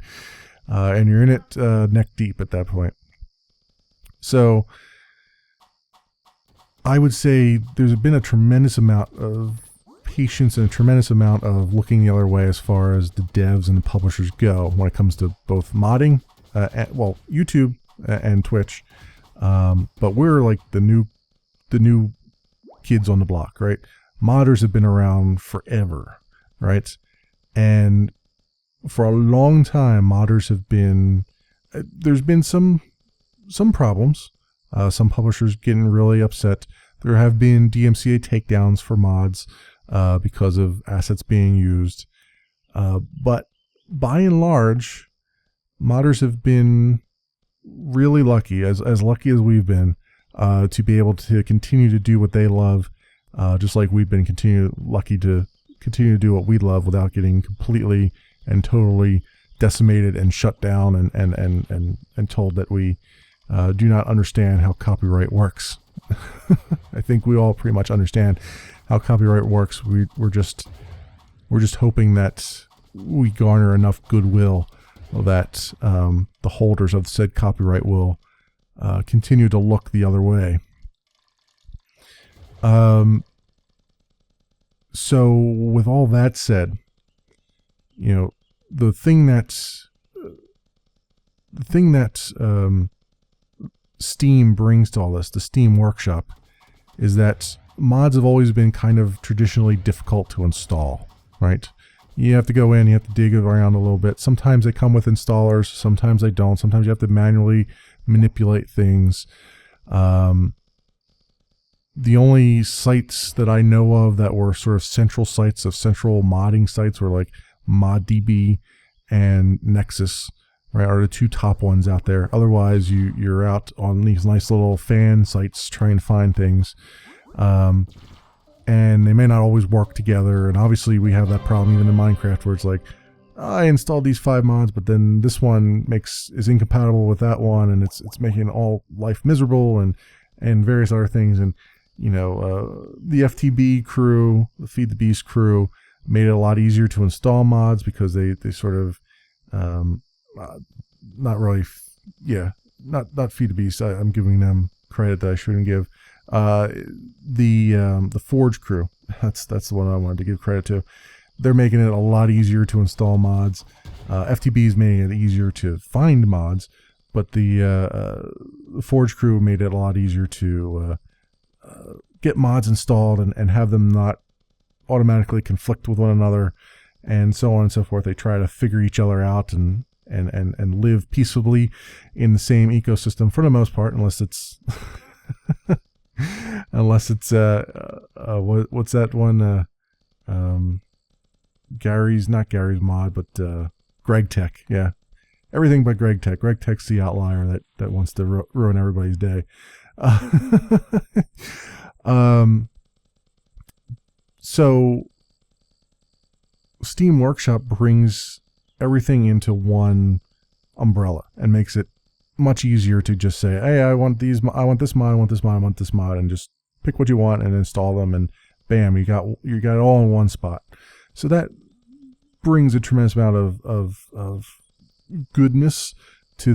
and you're in it neck deep at that point. So I would say there's been a tremendous amount of patience and a tremendous amount of looking the other way as far as the devs and the publishers go when it comes to both modding, YouTube and Twitch. But we're like the new kids on the block, right? Modders have been around forever, right? And for a long time, modders have been, there's been some problems. Some publishers getting really upset. There have been DMCA takedowns for mods because of assets being used. But by and large, modders have been really lucky, as lucky as we've been, to be able to continue to do what they love, just like we've been lucky to continue to do what we love without getting completely and totally decimated and shut down and told that we do not understand how copyright works. I think we all pretty much understand how copyright works. We're just hoping that we garner enough goodwill that the holders of said copyright will continue to look the other way. So with all that said, the thing that Steam brings to all this, the Steam Workshop, is that mods have always been kind of traditionally difficult to install, right? You have to go in, you have to dig around a little bit. Sometimes they come with installers, sometimes they don't. Sometimes you have to manually manipulate things. The only sites that I know of that were sort of central sites of central modding sites were like ModDB and Nexus, right, are the two top ones out there. Otherwise, you're out on these nice little fan sites trying to find things. And they may not always work together. And obviously we have that problem even in Minecraft where it's like, I installed these 5 mods, but then this one is incompatible with that one, and it's making all life miserable, and various other things. And the FTB crew, the Feed the Beast crew, made it a lot easier to install mods because they sort of not really, not Feed the Beast. I'm giving them credit that I shouldn't give. The Forge crew, that's the one I wanted to give credit to. They're making it a lot easier to install mods. FTB is making it easier to find mods, but the Forge crew made it a lot easier to get mods installed and have them not automatically conflict with one another, and so on and so forth. They try to figure each other out and live peaceably in the same ecosystem for the most part, unless it's what's that one? Not Gary's mod, but Greg Tech. Yeah, everything but Greg Tech. Greg Tech's the outlier that wants to ruin everybody's day. So Steam Workshop brings everything into one umbrella and makes it much easier to just say, hey, I want this mod, I want this mod, I want this mod, and just pick what you want and install them, and bam, you got it all in one spot. So that brings a tremendous amount of goodness to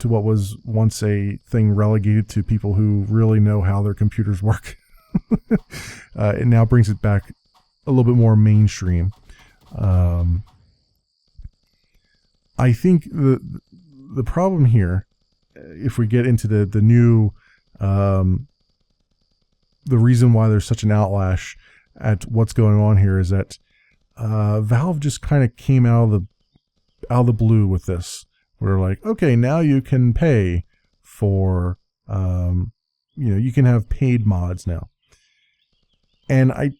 what was once a thing relegated to people who really know how their computers work. It now brings it back a little bit more mainstream. I think the problem here, if we get into the new, the reason why there's such an outlash at what's going on here is that Valve just kind of came out of the blue with this. We're like, okay, now you can pay for, you can have paid mods now. And I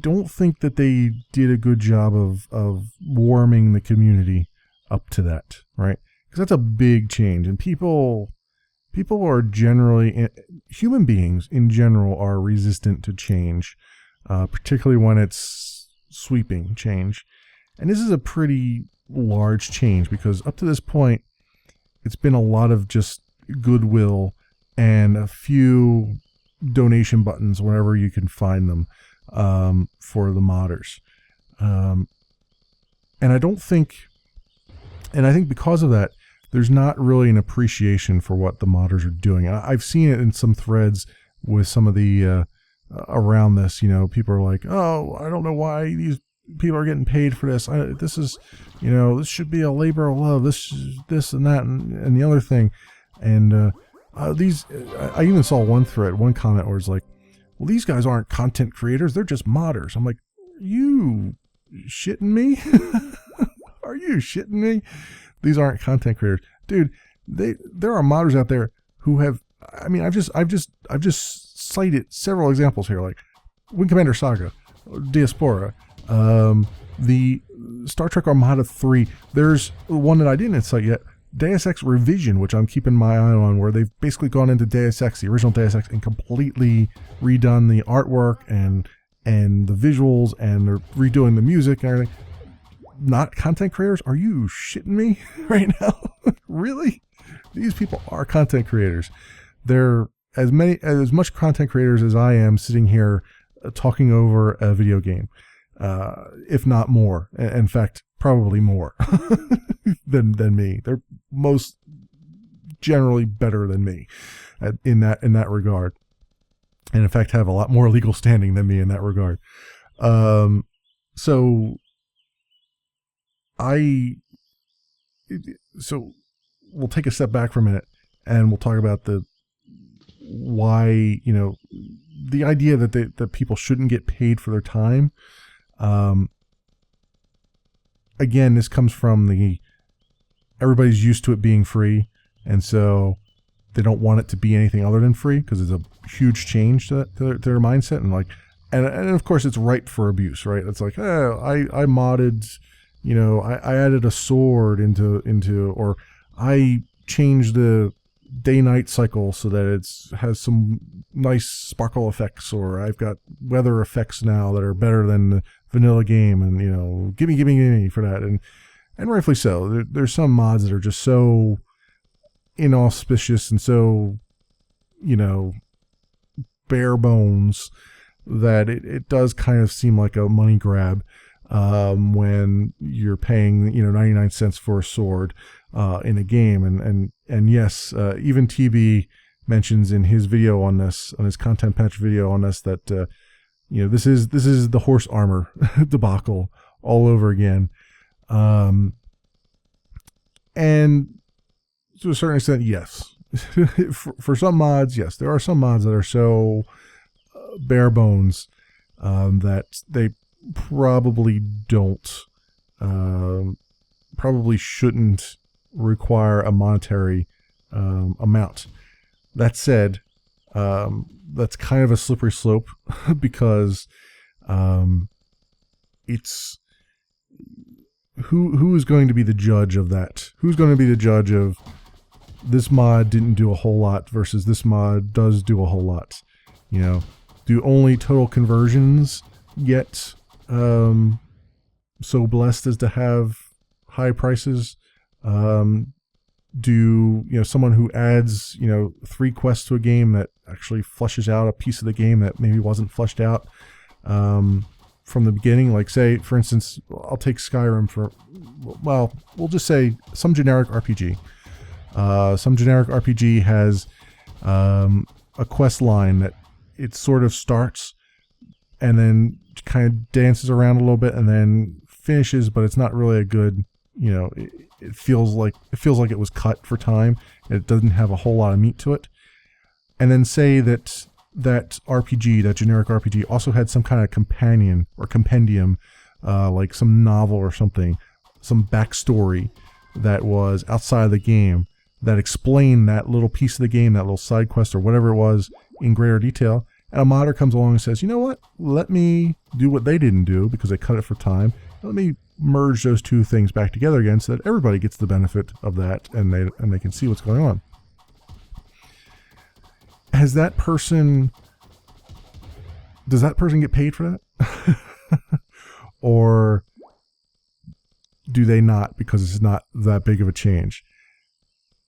don't think that they did a good job of warming the community up to that, right? Because that's a big change, and people are generally, human beings in general are resistant to change, particularly when it's sweeping change. And this is a pretty large change, because up to this point, it's been a lot of just goodwill and a few donation buttons wherever you can find them for the modders. And I think because of that, there's not really an appreciation for what the modders are doing. I've seen it in some threads with some of the around this. People are like, oh, I don't know why these people are getting paid for this. This is, this should be a labor of love. This and that and the other thing. And I even saw one comment where it's like, well, these guys aren't content creators. They're just modders. I'm like, you shitting me? Are you shitting me? These aren't content creators, dude. There are modders out there who have. I mean, I've just cited several examples here, like Wing Commander Saga, Diaspora, the Star Trek Armada 3. There's one that I didn't cite yet, Deus Ex Revision, which I'm keeping my eye on, where they've basically gone into Deus Ex, the original Deus Ex, and completely redone the artwork and the visuals, and they're redoing the music and everything. Not content creators? Are you shitting me right now? Really? These people are content creators. They're as much content creators as I am sitting here talking over a video game, if not more. In fact, probably more than me. They're most generally better than me in that regard, and in fact have a lot more legal standing than me in that regard. So we'll take a step back for a minute, and we'll talk about why the idea that people shouldn't get paid for their time. Again, this comes from everybody's used to it being free, and so they don't want it to be anything other than free, because it's a huge change to their mindset, and of course it's ripe for abuse, right? It's like, I modded, I added a sword into, or I changed the day-night cycle so that it has some nice sparkle effects, or I've got weather effects now that are better than the vanilla game, and gimme for that. And and rightfully so. There's some mods that are just so inauspicious and so, bare bones that it does kind of seem like a money grab when you're paying 99 cents for a sword in a game. And yes, even TB mentions in his video on this, on his content patch video on this, that this is the horse armor debacle all over again. And to a certain extent, yes. for some mods, yes, there are some mods that are so bare bones that they probably shouldn't require a monetary amount. That said, that's kind of a slippery slope because it's who is going to be the judge of that? Who's going to be the judge of this mod didn't do a whole lot versus this mod does do a whole lot? Do only total conversions get so blessed as to have high prices? Do someone who adds 3 quests to a game that actually fleshes out a piece of the game that maybe wasn't fleshed out from the beginning? Like, say, for instance, I'll take Skyrim we'll just say some generic RPG. Some generic RPG has a quest line that it sort of starts and then kind of dances around a little bit and then finishes, but it's not really a good, it feels like it was cut for time. It doesn't have a whole lot of meat to it. And then say that RPG, that generic RPG, also had some kind of companion or compendium, like some novel or something, some backstory that was outside of the game that explained that little piece of the game, that little side quest or whatever it was, in greater detail. And a modder comes along and says, you know what? Let me do what they didn't do because they cut it for time. Let me merge those two things back together again so that everybody gets the benefit of that and they can see what's going on. Does that person get paid for that? Or do they not, because it's not that big of a change?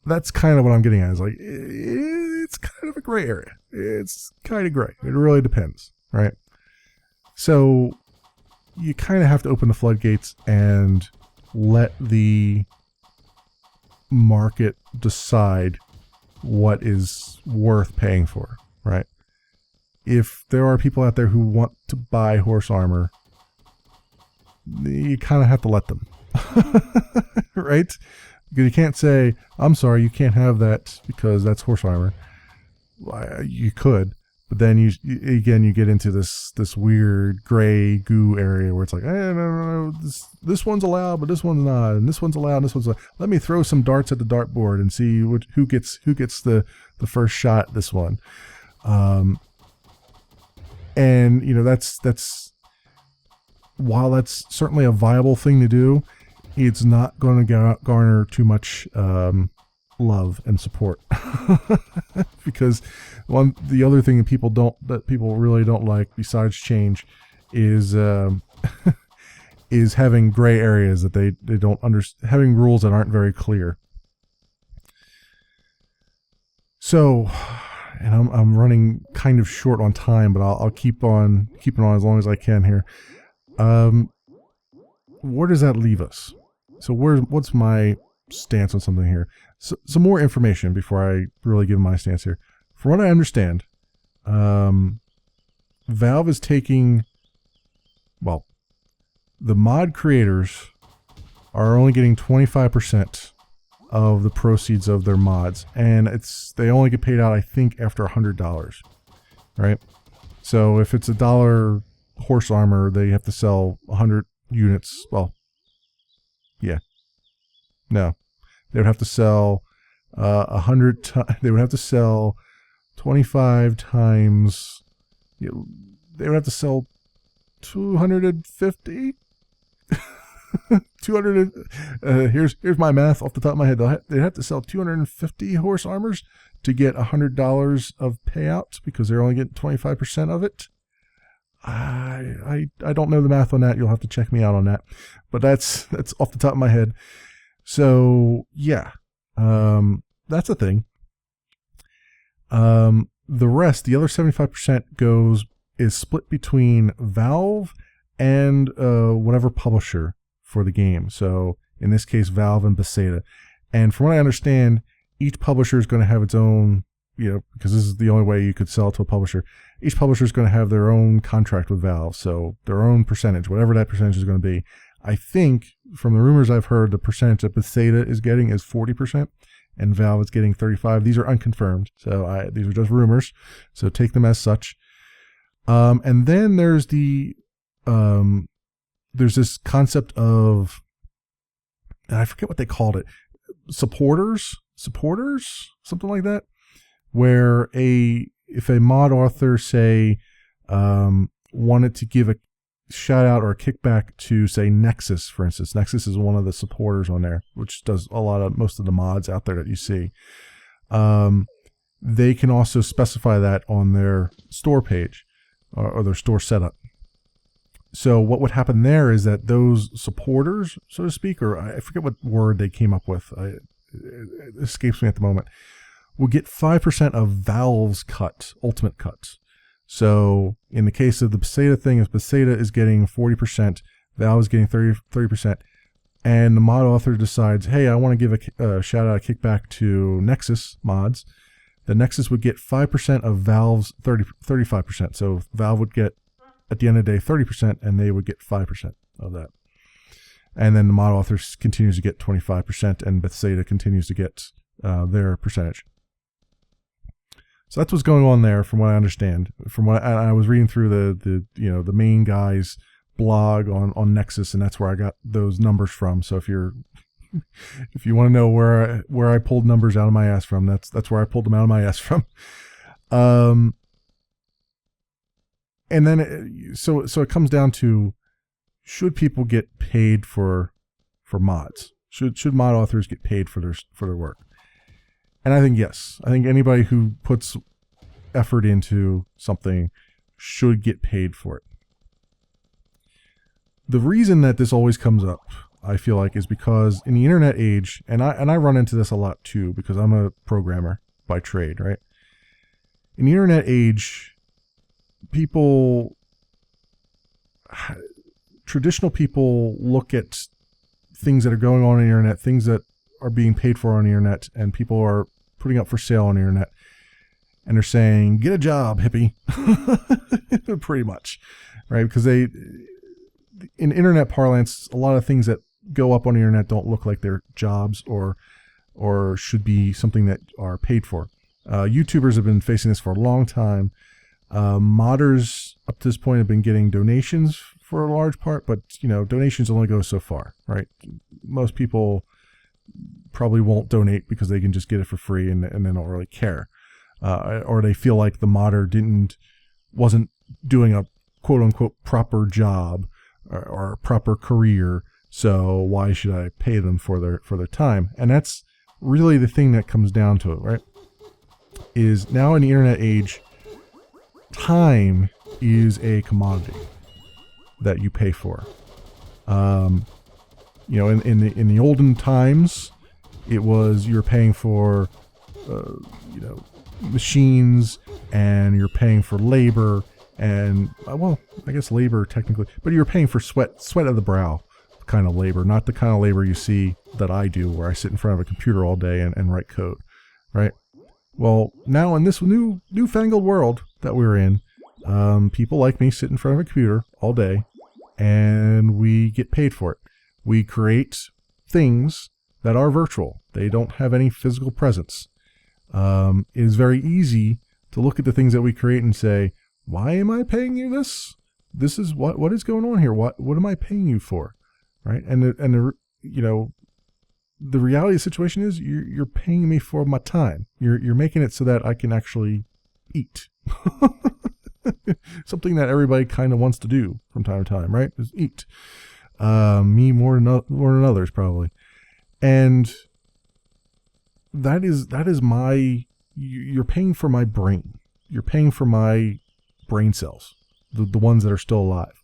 That's kind of what I'm getting at. Is like, it's kind of a gray area. It's kind of gray. It really depends, right? So you kind of have to open the floodgates and let the market decide what is worth paying for, right? If there are people out there who want to buy horse armor, you kind of have to let them, right? Because you can't say, I'm sorry, you can't have that because that's horse armor. You could, but then you get into this weird gray goo area where it's like, no, this one's allowed, but this one's not, and this one's allowed, and this one's allowed. Let me throw some darts at the dartboard and see who gets the first shot at this one. And that's while that's certainly a viable thing to do, it's not going to garner too much love and support. Because the other thing that people really don't like besides change is is having gray areas that they don't understand, having rules that aren't very clear. So, and I'm running kind of short on time, but I'll keep on keeping on as long as I can here. Where does that leave us? So what's my stance on something here? So, some more information before I really give my stance here. From what I understand, Valve is taking, the mod creators are only getting 25% of the proceeds of their mods, and they only get paid out, I think, after $100, right? So if it's $1 horse armor, they have to sell 100 units. Well, yeah, no, they would have to sell 100. They would have to sell 25 times. They would have to sell 250. 200. Here's my math off the top of my head. They'd have to sell 250 horse armors to get $100 of payout because they're only getting 25% of it. I don't know the math on that. You'll have to check me out on that. But that's off the top of my head. So yeah, that's a thing. The rest, the other 75% is split between Valve and whatever publisher for the game. So in this case, Valve and Bethesda. And from what I understand, each publisher is going to have its own, because this is the only way you could sell to a publisher. Each publisher is going to have their own contract with Valve, so their own percentage, whatever that percentage is going to be. I think, from the rumors I've heard, the percentage that Bethesda is getting is 40%, and Valve is getting 35%. These are unconfirmed, so these are just rumors, so take them as such. And then there's there's this concept of, and I forget what they called it, supporters, something like that, where if a mod author, say, wanted to give a shout out or a kickback to, say, Nexus, for instance. Nexus is one of the supporters on there, which does most of the mods out there that you see. They can also specify that on their store page or their store setup. So what would happen there is that those supporters, so to speak, or I forget what word they came up with, it escapes me at the moment, will get 5% of Valve's ultimate cuts. So in the case of the Bethesda thing, if Bethesda is getting 40%, Valve is getting 30%, and the mod author decides, hey, I want to give a shout out, a kickback to Nexus mods, the Nexus would get 5% of Valve's 35%. So Valve would get, at the end of the day, 30%, and they would get 5% of that. And then the mod author continues to get 25%, and Bethesda continues to get their percentage. So that's what's going on there, from what I understand. From what I was reading through the main guy's blog on Nexus, and that's where I got those numbers from. So if you want to know where I pulled numbers out of my ass from, that's where I pulled them out of my ass from. And then so it comes down to, should people get paid for mods? Should mod authors get paid for their work? And I think yes. I think anybody who puts effort into something should get paid for it. The reason that this always comes up, I feel like, is because in the internet age, and I run into this a lot too, because I'm a programmer by trade, right? In the internet age, traditional people look at things that are going on the internet, things that are being paid for on the internet, and people are putting up for sale on the internet, and they're saying, get a job, hippie. Pretty much, right? Because in internet parlance, a lot of things that go up on the internet don't look like they're jobs or should be something that are paid for. YouTubers have been facing this for a long time. Modders up to this point have been getting donations for a large part, but donations only go so far, right? Most people probably won't donate because they can just get it for free and they don't really care, or they feel like the modder wasn't doing a quote unquote proper job or proper career, so why should I pay them for their time? And that's really the thing that comes down to it, right? Is now in the internet age, time is a commodity that you pay for. In the olden times, it was you're paying for machines, and you're paying for labor, and I guess labor technically, but you're paying for sweat of the brow kind of labor, not the kind of labor you see that I do, where I sit in front of a computer all day and write code, right? Well, now in this newfangled world that we're in, people like me sit in front of a computer all day, and we get paid for it. We create things that are virtual. They don't have any physical presence. It is very easy to look at the things that we create and say, why am I paying you this? This is what is going on here? What am I paying you for? Right? And the reality of the situation is you're paying me for my time. You're making it so that I can actually eat. Something that everybody kind of wants to do from time to time, right? Is eat. Me more than others probably. And that is my, you're paying for my brain. You're paying for my brain cells. the ones that are still alive.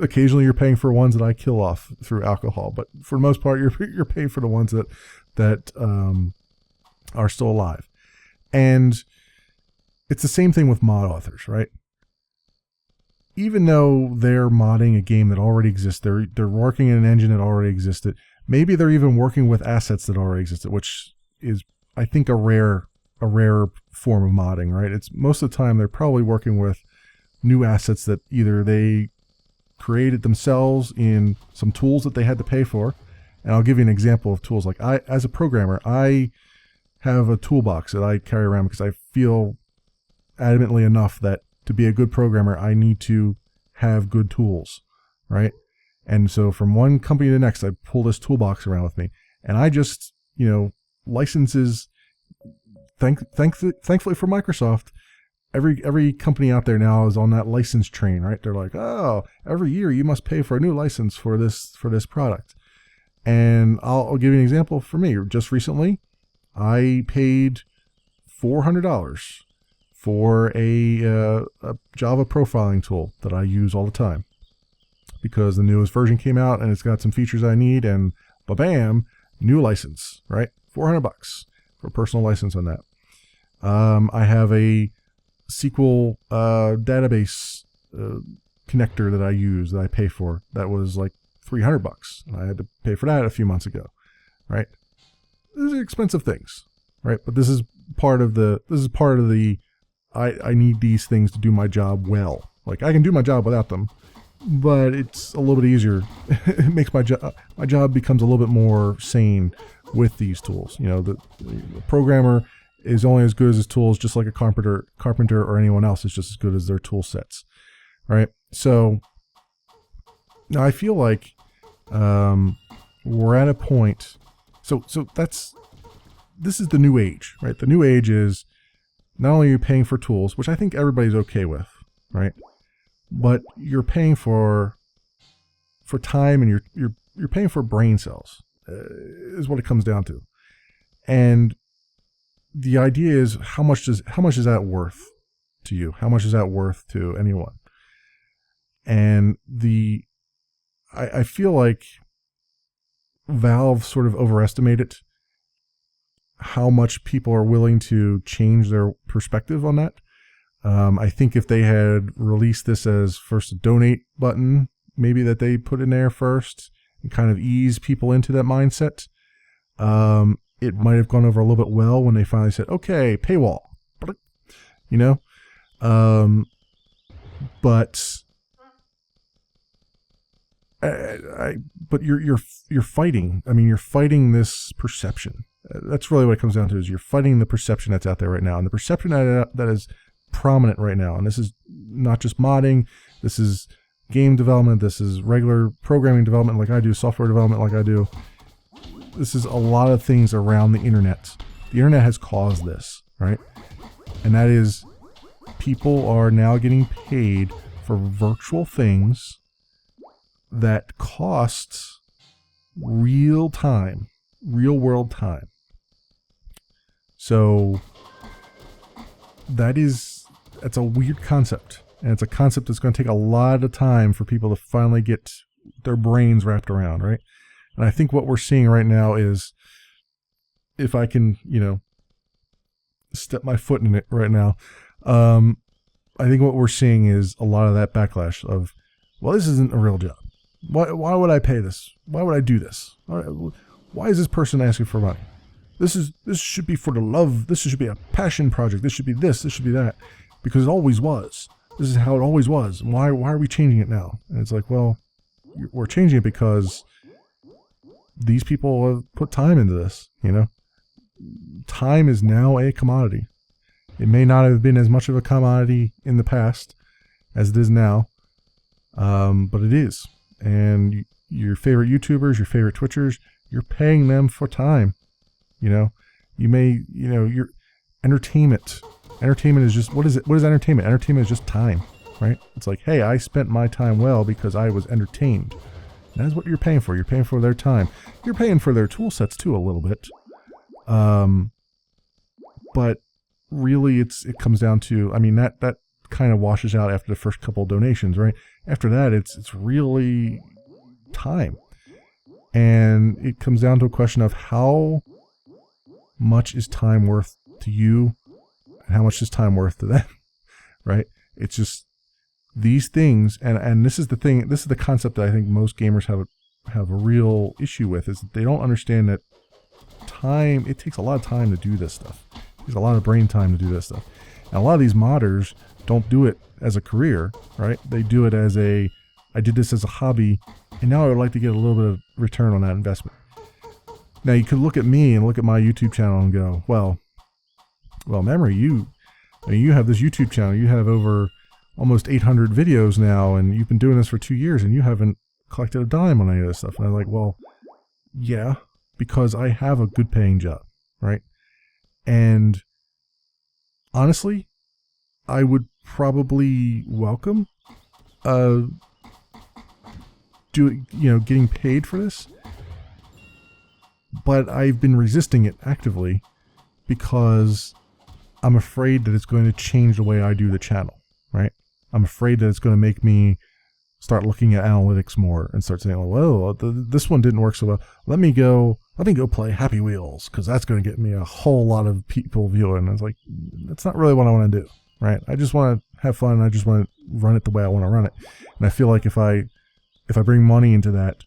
Occasionally you're paying for ones that I kill off through alcohol, but for the most part you're paying for the ones that are still alive. And it's the same thing with mod authors, right? Even though they're modding a game that already exists, they're working in an engine that already existed. Maybe they're even working with assets that already existed, which is, I think, a rare form of modding, right? It's most of the time they're probably working with new assets that either they created themselves in some tools that they had to pay for. And I'll give you an example of tools. Like as a programmer, I have a toolbox that I carry around because I feel adamantly enough that to be a good programmer, I need to have good tools, right? And so from one company to the next, I pull this toolbox around with me, and I just, licenses. Thankfully for Microsoft, every company out there now is on that license train, right? They're like, oh, every year you must pay for a new license for this product. And I'll give you an example for me. Just recently, I paid $400 for a Java profiling tool that I use all the time because the newest version came out and it's got some features I need, and bam, new license, right? $400 for a personal license on that. I have a SQL database connector that I use that I pay for. That was like $300. I had to pay for that a few months ago, right? These are expensive things, right? But this is part of the I need these things to do my job well. Like, I can do my job without them, but it's a little bit easier. It makes my job becomes a little bit more sane with these tools. The programmer is only as good as his tools, just like a carpenter or anyone else is just as good as their tool sets, right? So now I feel like we're at a point. So this is the new age, right? The new age is not only are you paying for tools, which I think everybody's okay with, right? But you're paying for time, and you're paying for brain cells, is what it comes down to. And the idea is, how much is that worth to you? How much is that worth to anyone? And I feel like Valve sort of overestimated how much people are willing to change their perspective on that. I think if they had released this as first a donate button, maybe that they put in there first and kind of ease people into that mindset, it might have gone over a little bit well when they finally said, okay, paywall, but but you're fighting. I mean, you're fighting this perception. That's really what it comes down to, is you're fighting the perception that's out there right now. And the perception that is prominent right now, and this is not just modding, this is game development, this is regular programming development like I do, software development like I do. This is a lot of things around the internet. The internet has caused this, right? And that is, people are now getting paid for virtual things that cost real world time. So that's a weird concept, and it's a concept that's going to take a lot of time for people to finally get their brains wrapped around, right? And I think what we're seeing right now is, if I can, step my foot in it right now, I think what we're seeing is a lot of that backlash of, well, this isn't a real job. Why would I pay this? Why would I do this? Why is this person asking for money? This should be for the love. This should be a passion project. This should be this. This should be that. Because it always was. This is how it always was. Why are we changing it now? And it's like, well, we're changing it because these people have put time into this. Time is now a commodity. It may not have been as much of a commodity in the past as it is now, but it is. And your favorite YouTubers, your favorite Twitchers, you're paying them for time. You may, your entertainment. Entertainment is just, what is it? What is entertainment? Entertainment is just time, right? It's like, hey, I spent my time well because I was entertained. And that's what you're paying for. You're paying for their time. You're paying for their tool sets too, a little bit. But really it comes down to, I mean, that kind of washes out after the first couple of donations, right? After that, it's really time. And it comes down to a question of how much is time worth to you and how much is time worth to them, right? It's just these things, and this is the thing, this is the concept that I think most gamers have a real issue with, is that they don't understand that time, it takes a lot of time to do this stuff. It takes a lot of brain time to do this stuff. And a lot of these modders don't do it as a career, right? They do it as I did this as a hobby, and now I would like to get a little bit of return on that investment. Now you could look at me and look at my YouTube channel and go, well, Memory, you have this YouTube channel, you have over almost 800 videos now, and you've been doing this for 2 years, and you haven't collected a dime on any of this stuff. And I'm like, well, yeah, because I have a good paying job, right? And honestly, I would probably welcome getting paid for this, but I've been resisting it actively because I'm afraid that it's going to change the way I do the channel, right? I'm afraid that it's going to make me start looking at analytics more and start saying, well, this one didn't work so well. Let me go play Happy Wheels, because that's going to get me a whole lot of people viewing. And I was like, that's not really what I want to do, right? I just want to have fun. I just want to run it the way I want to run it. And I feel like if I bring money into that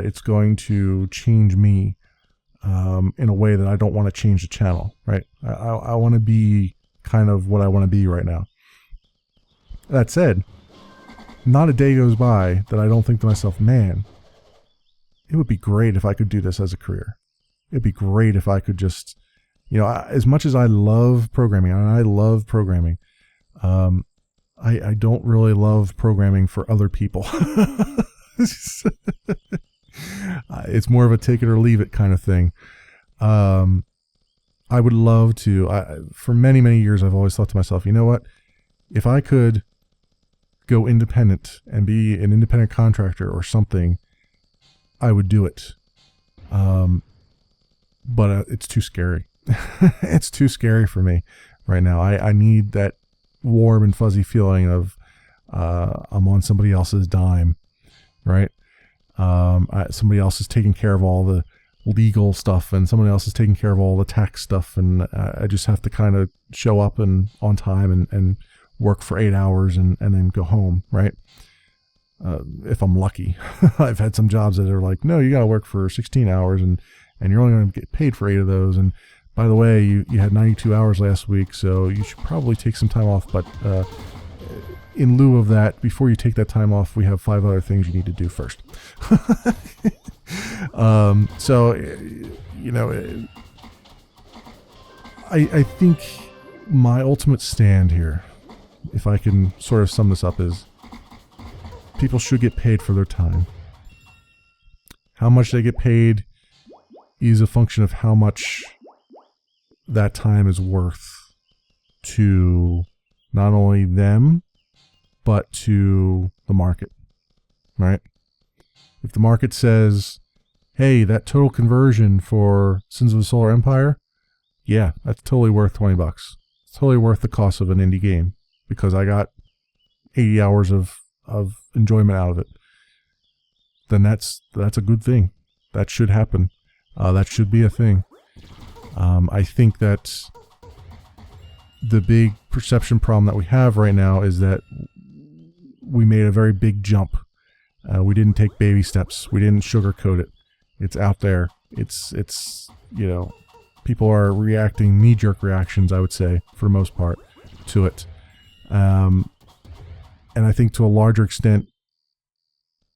it's going to change me in a way that I don't want to change the channel, right? I want to be kind of what I want to be right now. That said, not a day goes by that I don't think to myself, man, it would be great if I could do this as a career. It'd be great if I could just, as much as I love programming, and I love programming, I don't really love programming for other people. It's more of a take it or leave it kind of thing. I would love to, for many, many years, I've always thought to myself, you know what? If I could go independent and be an independent contractor or something, I would do it. But it's too scary. It's too scary for me right now. I need that warm and fuzzy feeling of I'm on somebody else's dime, right? Somebody else is taking care of all the legal stuff, and somebody else is taking care of all the tax stuff, and I just have to kind of show up and on time and work for 8 hours and then go home, right? If I'm lucky. I've had some jobs that are like, no, you got to work for 16 hours and you're only going to get paid for 8 of those. And by the way, you had 92 hours last week, so you should probably take some time off. But in lieu of that, before you take that time off, we have 5 other things you need to do first. I think my ultimate stand here, if I can sort of sum this up, is people should get paid for their time. How much they get paid is a function of how much that time is worth to not only them, but to the market, right? If the market says, hey, that total conversion for Sins of the Solar Empire, yeah, that's totally worth $20. It's totally worth the cost of an indie game because I got 80 hours of enjoyment out of it. Then that's a good thing. That should happen. That should be a thing. I think that the big perception problem that we have right now is that we made a very big jump. We didn't take baby steps. We didn't sugarcoat it. It's out there. It's people are reacting knee-jerk reactions, I would say, for the most part, to it. And I think to a larger extent,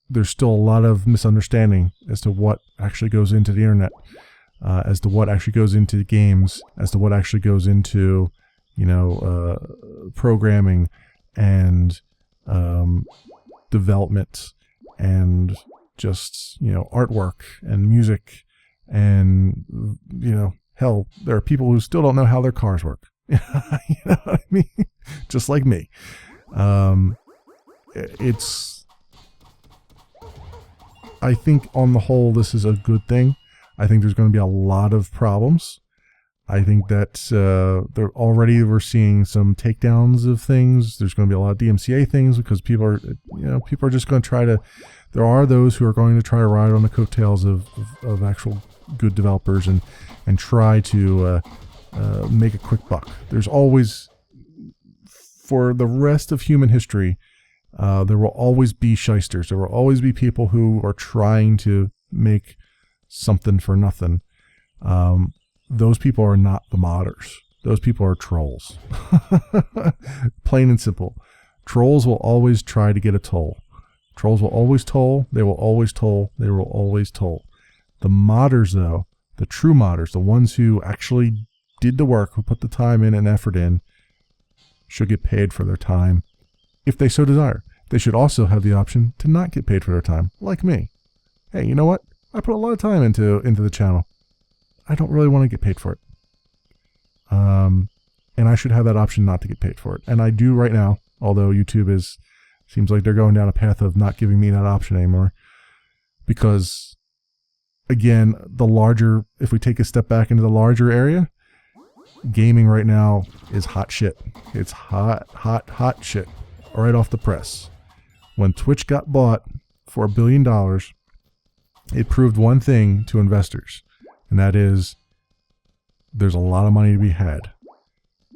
there's still a lot of misunderstanding as to what actually goes into the internet, as to what actually goes into games, as to what actually goes into, programming and development and just, artwork and music and, hell, there are people who still don't know how their cars work. You know what I mean? Just like me. I think on the whole, this is a good thing. I think there's going to be a lot of problems. I think that we're seeing some takedowns of things. There's going to be a lot of DMCA things because people are just going to try to. There are those who are going to try to ride on the coattails of actual good developers and try to make a quick buck. There's always, for the rest of human history, there will always be shysters. There will always be people who are trying to make something for nothing. Those people are not the modders. Those people are trolls. Plain and simple. Trolls will always try to get a toll. Trolls will always toll. They will always toll. They will always toll. The modders, though, the true modders, the ones who actually did the work, who put the time in and effort in, should get paid for their time if they so desire. They should also have the option to not get paid for their time, like me. Hey, you know what? I put a lot of time into the channel. I don't really want to get paid for it. And I should have that option not to get paid for it. And I do right now, although YouTube seems like they're going down a path of not giving me that option anymore. Because, again, if we take a step back into the larger area, gaming right now is hot shit. It's hot shit. Right off the press. When Twitch got bought for $1 billion, it proved one thing to investors. And that is, there's a lot of money to be had.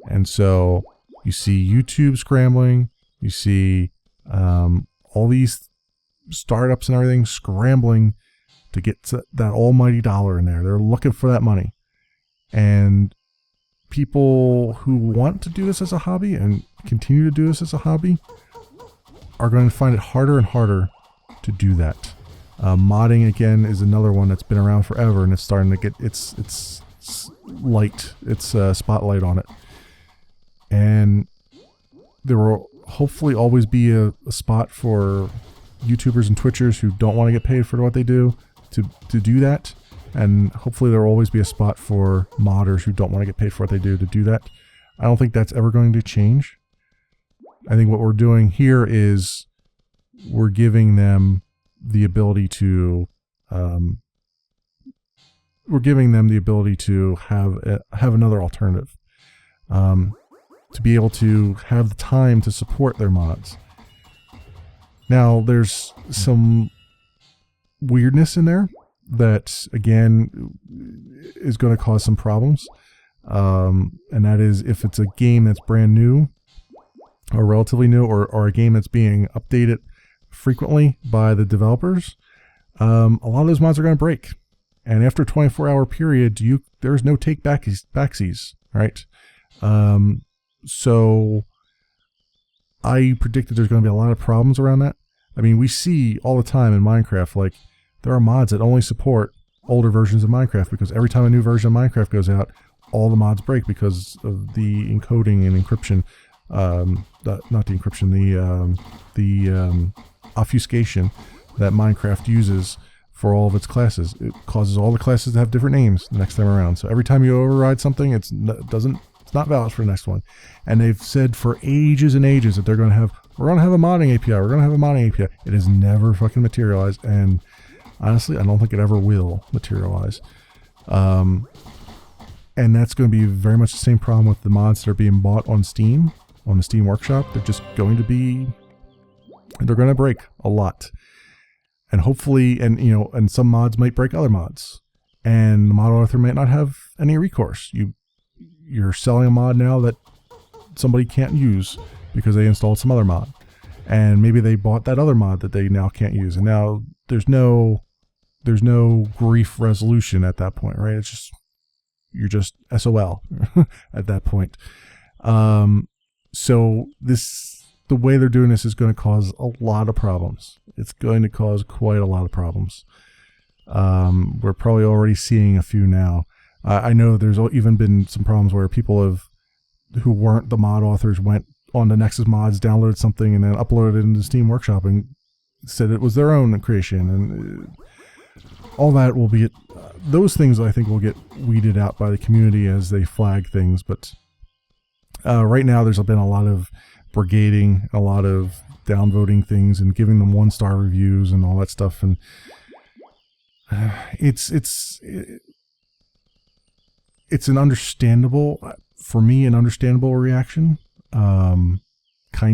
And so you see YouTube scrambling, you see all these startups and everything scrambling to get that almighty dollar in there. They're looking for that money. And people who want to do this as a hobby and continue to do this as a hobby are going to find it harder and harder to do that. Modding, again, is another one that's been around forever, and it's starting to get its spotlight on it. And there will hopefully always be a spot for YouTubers and Twitchers who don't want to get paid for what they do to do that. And hopefully there will always be a spot for modders who don't want to get paid for what they do to do that. I don't think that's ever going to change. I think what we're doing here is we're giving them the ability to have another alternative, to be able to have the time to support their mods. Now, there's some weirdness in there that, again, is going to cause some problems, and that is if it's a game that's brand new or relatively new, or a game that's being updated frequently by the developers, a lot of those mods are going to break. And after a 24-hour period, there's no take backsies, right? So I predict that there's going to be a lot of problems around that. I mean, we see all the time in Minecraft, like, there are mods that only support older versions of Minecraft, because every time a new version of Minecraft goes out, all the mods break because of the encoding and encryption. Not the encryption, the obfuscation that Minecraft uses for all of its classes. It causes all the classes to have different names the next time around. So every time you override something, it's not valid for the next one. And they've said for ages and ages that we're going to have a modding API. We're going to have a modding API. It has never fucking materialized, and honestly, I don't think it ever will materialize. And that's going to be very much the same problem with the mods that are being bought on Steam, on the Steam Workshop. They're just going to break a lot. And hopefully, and some mods might break other mods. And the mod author might not have any recourse. You're selling a mod now that somebody can't use because they installed some other mod. And maybe they bought that other mod that they now can't use. And now there's no grief resolution at that point, right? It's just, you're just SOL at that point. So the way they're doing this is going to cause a lot of problems. It's going to cause quite a lot of problems. We're probably already seeing a few now. I know there's even been some problems where people who weren't the mod authors went on the Nexus Mods, downloaded something, and then uploaded it into Steam Workshop and said it was their own creation. And all that will be... those things, I think, will get weeded out by the community as they flag things. But right now, there's been a lot of brigading, a lot of downvoting things, and giving them 1-star reviews and all that stuff. And it's an understandable, for me, an understandable reaction, kind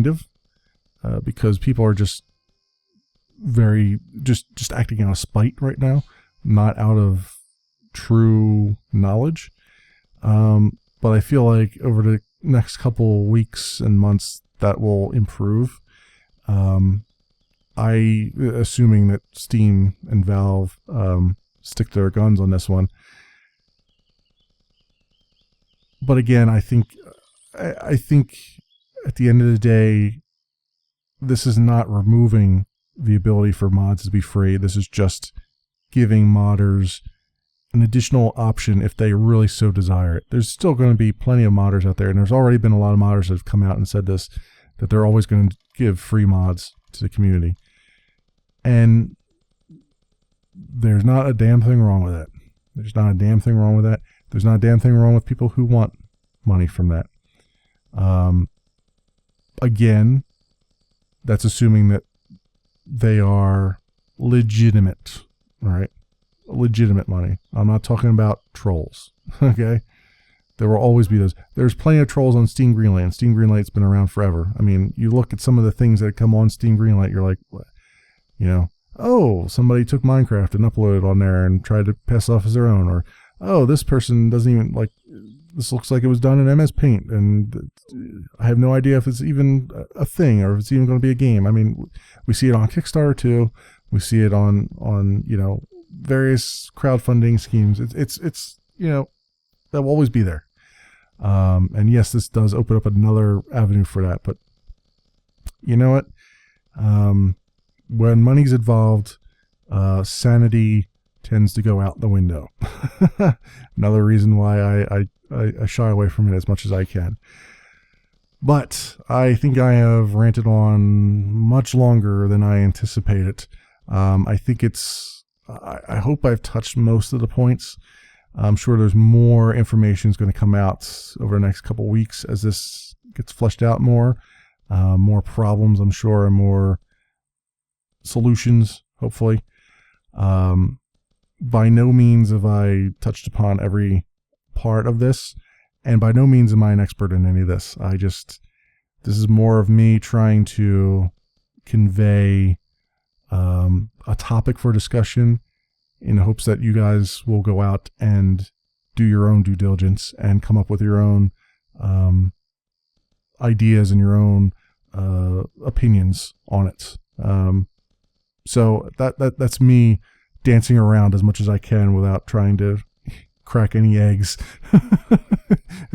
of, because people are just just acting out of spite right now, not out of true knowledge. But I feel like over the next couple weeks and months that will improve. Assuming that Steam and Valve stick to their guns on this one. But again, I think at the end of the day, this is not removing the ability for mods to be free. This is just giving modders an additional option if they really so desire it. There's still going to be plenty of modders out there, and there's already been a lot of modders that have come out and said this, that they're always going to give free mods to the community. And there's not a damn thing wrong with that. There's not a damn thing wrong with that. There's not a damn thing wrong with people who want money from that. Again, that's assuming that they are legitimate, right? Legitimate money. I'm not talking about trolls, okay? There will always be those. There's plenty of trolls on Steam Greenlight. Steam Greenlight's been around forever. I mean, you look at some of the things that come on Steam Greenlight, you're like, you know, oh, somebody took Minecraft and uploaded it on there and tried to pass it off as their own, or oh, this person doesn't even, like, this looks like it was done in MS Paint, and I have no idea if it's even a thing or if it's even going to be a game. I mean, we see it on Kickstarter too. We see it on you know, various crowdfunding schemes. It's you know, that will always be there. And yes, this does open up another avenue for that. But you know what? When money's involved, sanity tends to go out the window. Another reason why I shy away from it as much as I can. But I think I have ranted on much longer than I anticipated. I think I hope I've touched most of the points. I'm sure there's more information is going to come out over the next couple weeks as this gets fleshed out more. More problems, I'm sure, and more solutions, hopefully. By no means have I touched upon every part of this, and by no means am I an expert in any of this. This is more of me trying to convey a topic for discussion in hopes that you guys will go out and do your own due diligence and come up with your own ideas and your own opinions on it. So that's me dancing around as much as I can without trying to crack any eggs,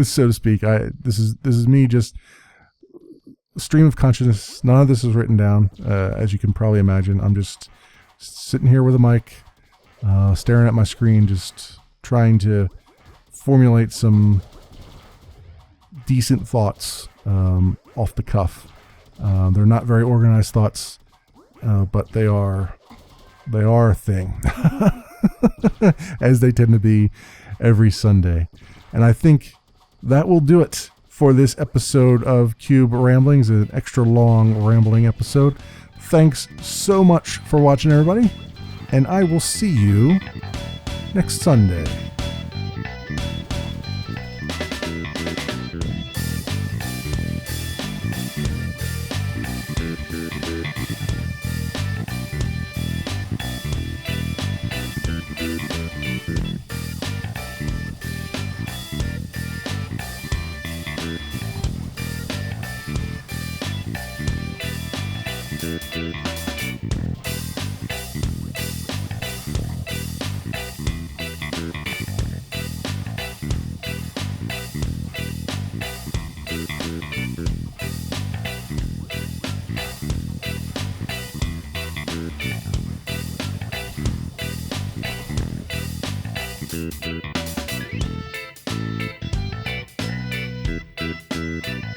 so to speak. This is me just stream of consciousness. None of this is written down, as you can probably imagine. I'm just sitting here with a mic, staring at my screen, just trying to formulate some decent thoughts off the cuff. They're not very organized thoughts, but they are a thing, as they tend to be every Sunday. And I think that will do it for this episode of Cube Ramblings, an extra long rambling episode. Thanks so much for watching, everybody, and I will see you next Sunday. Thank you.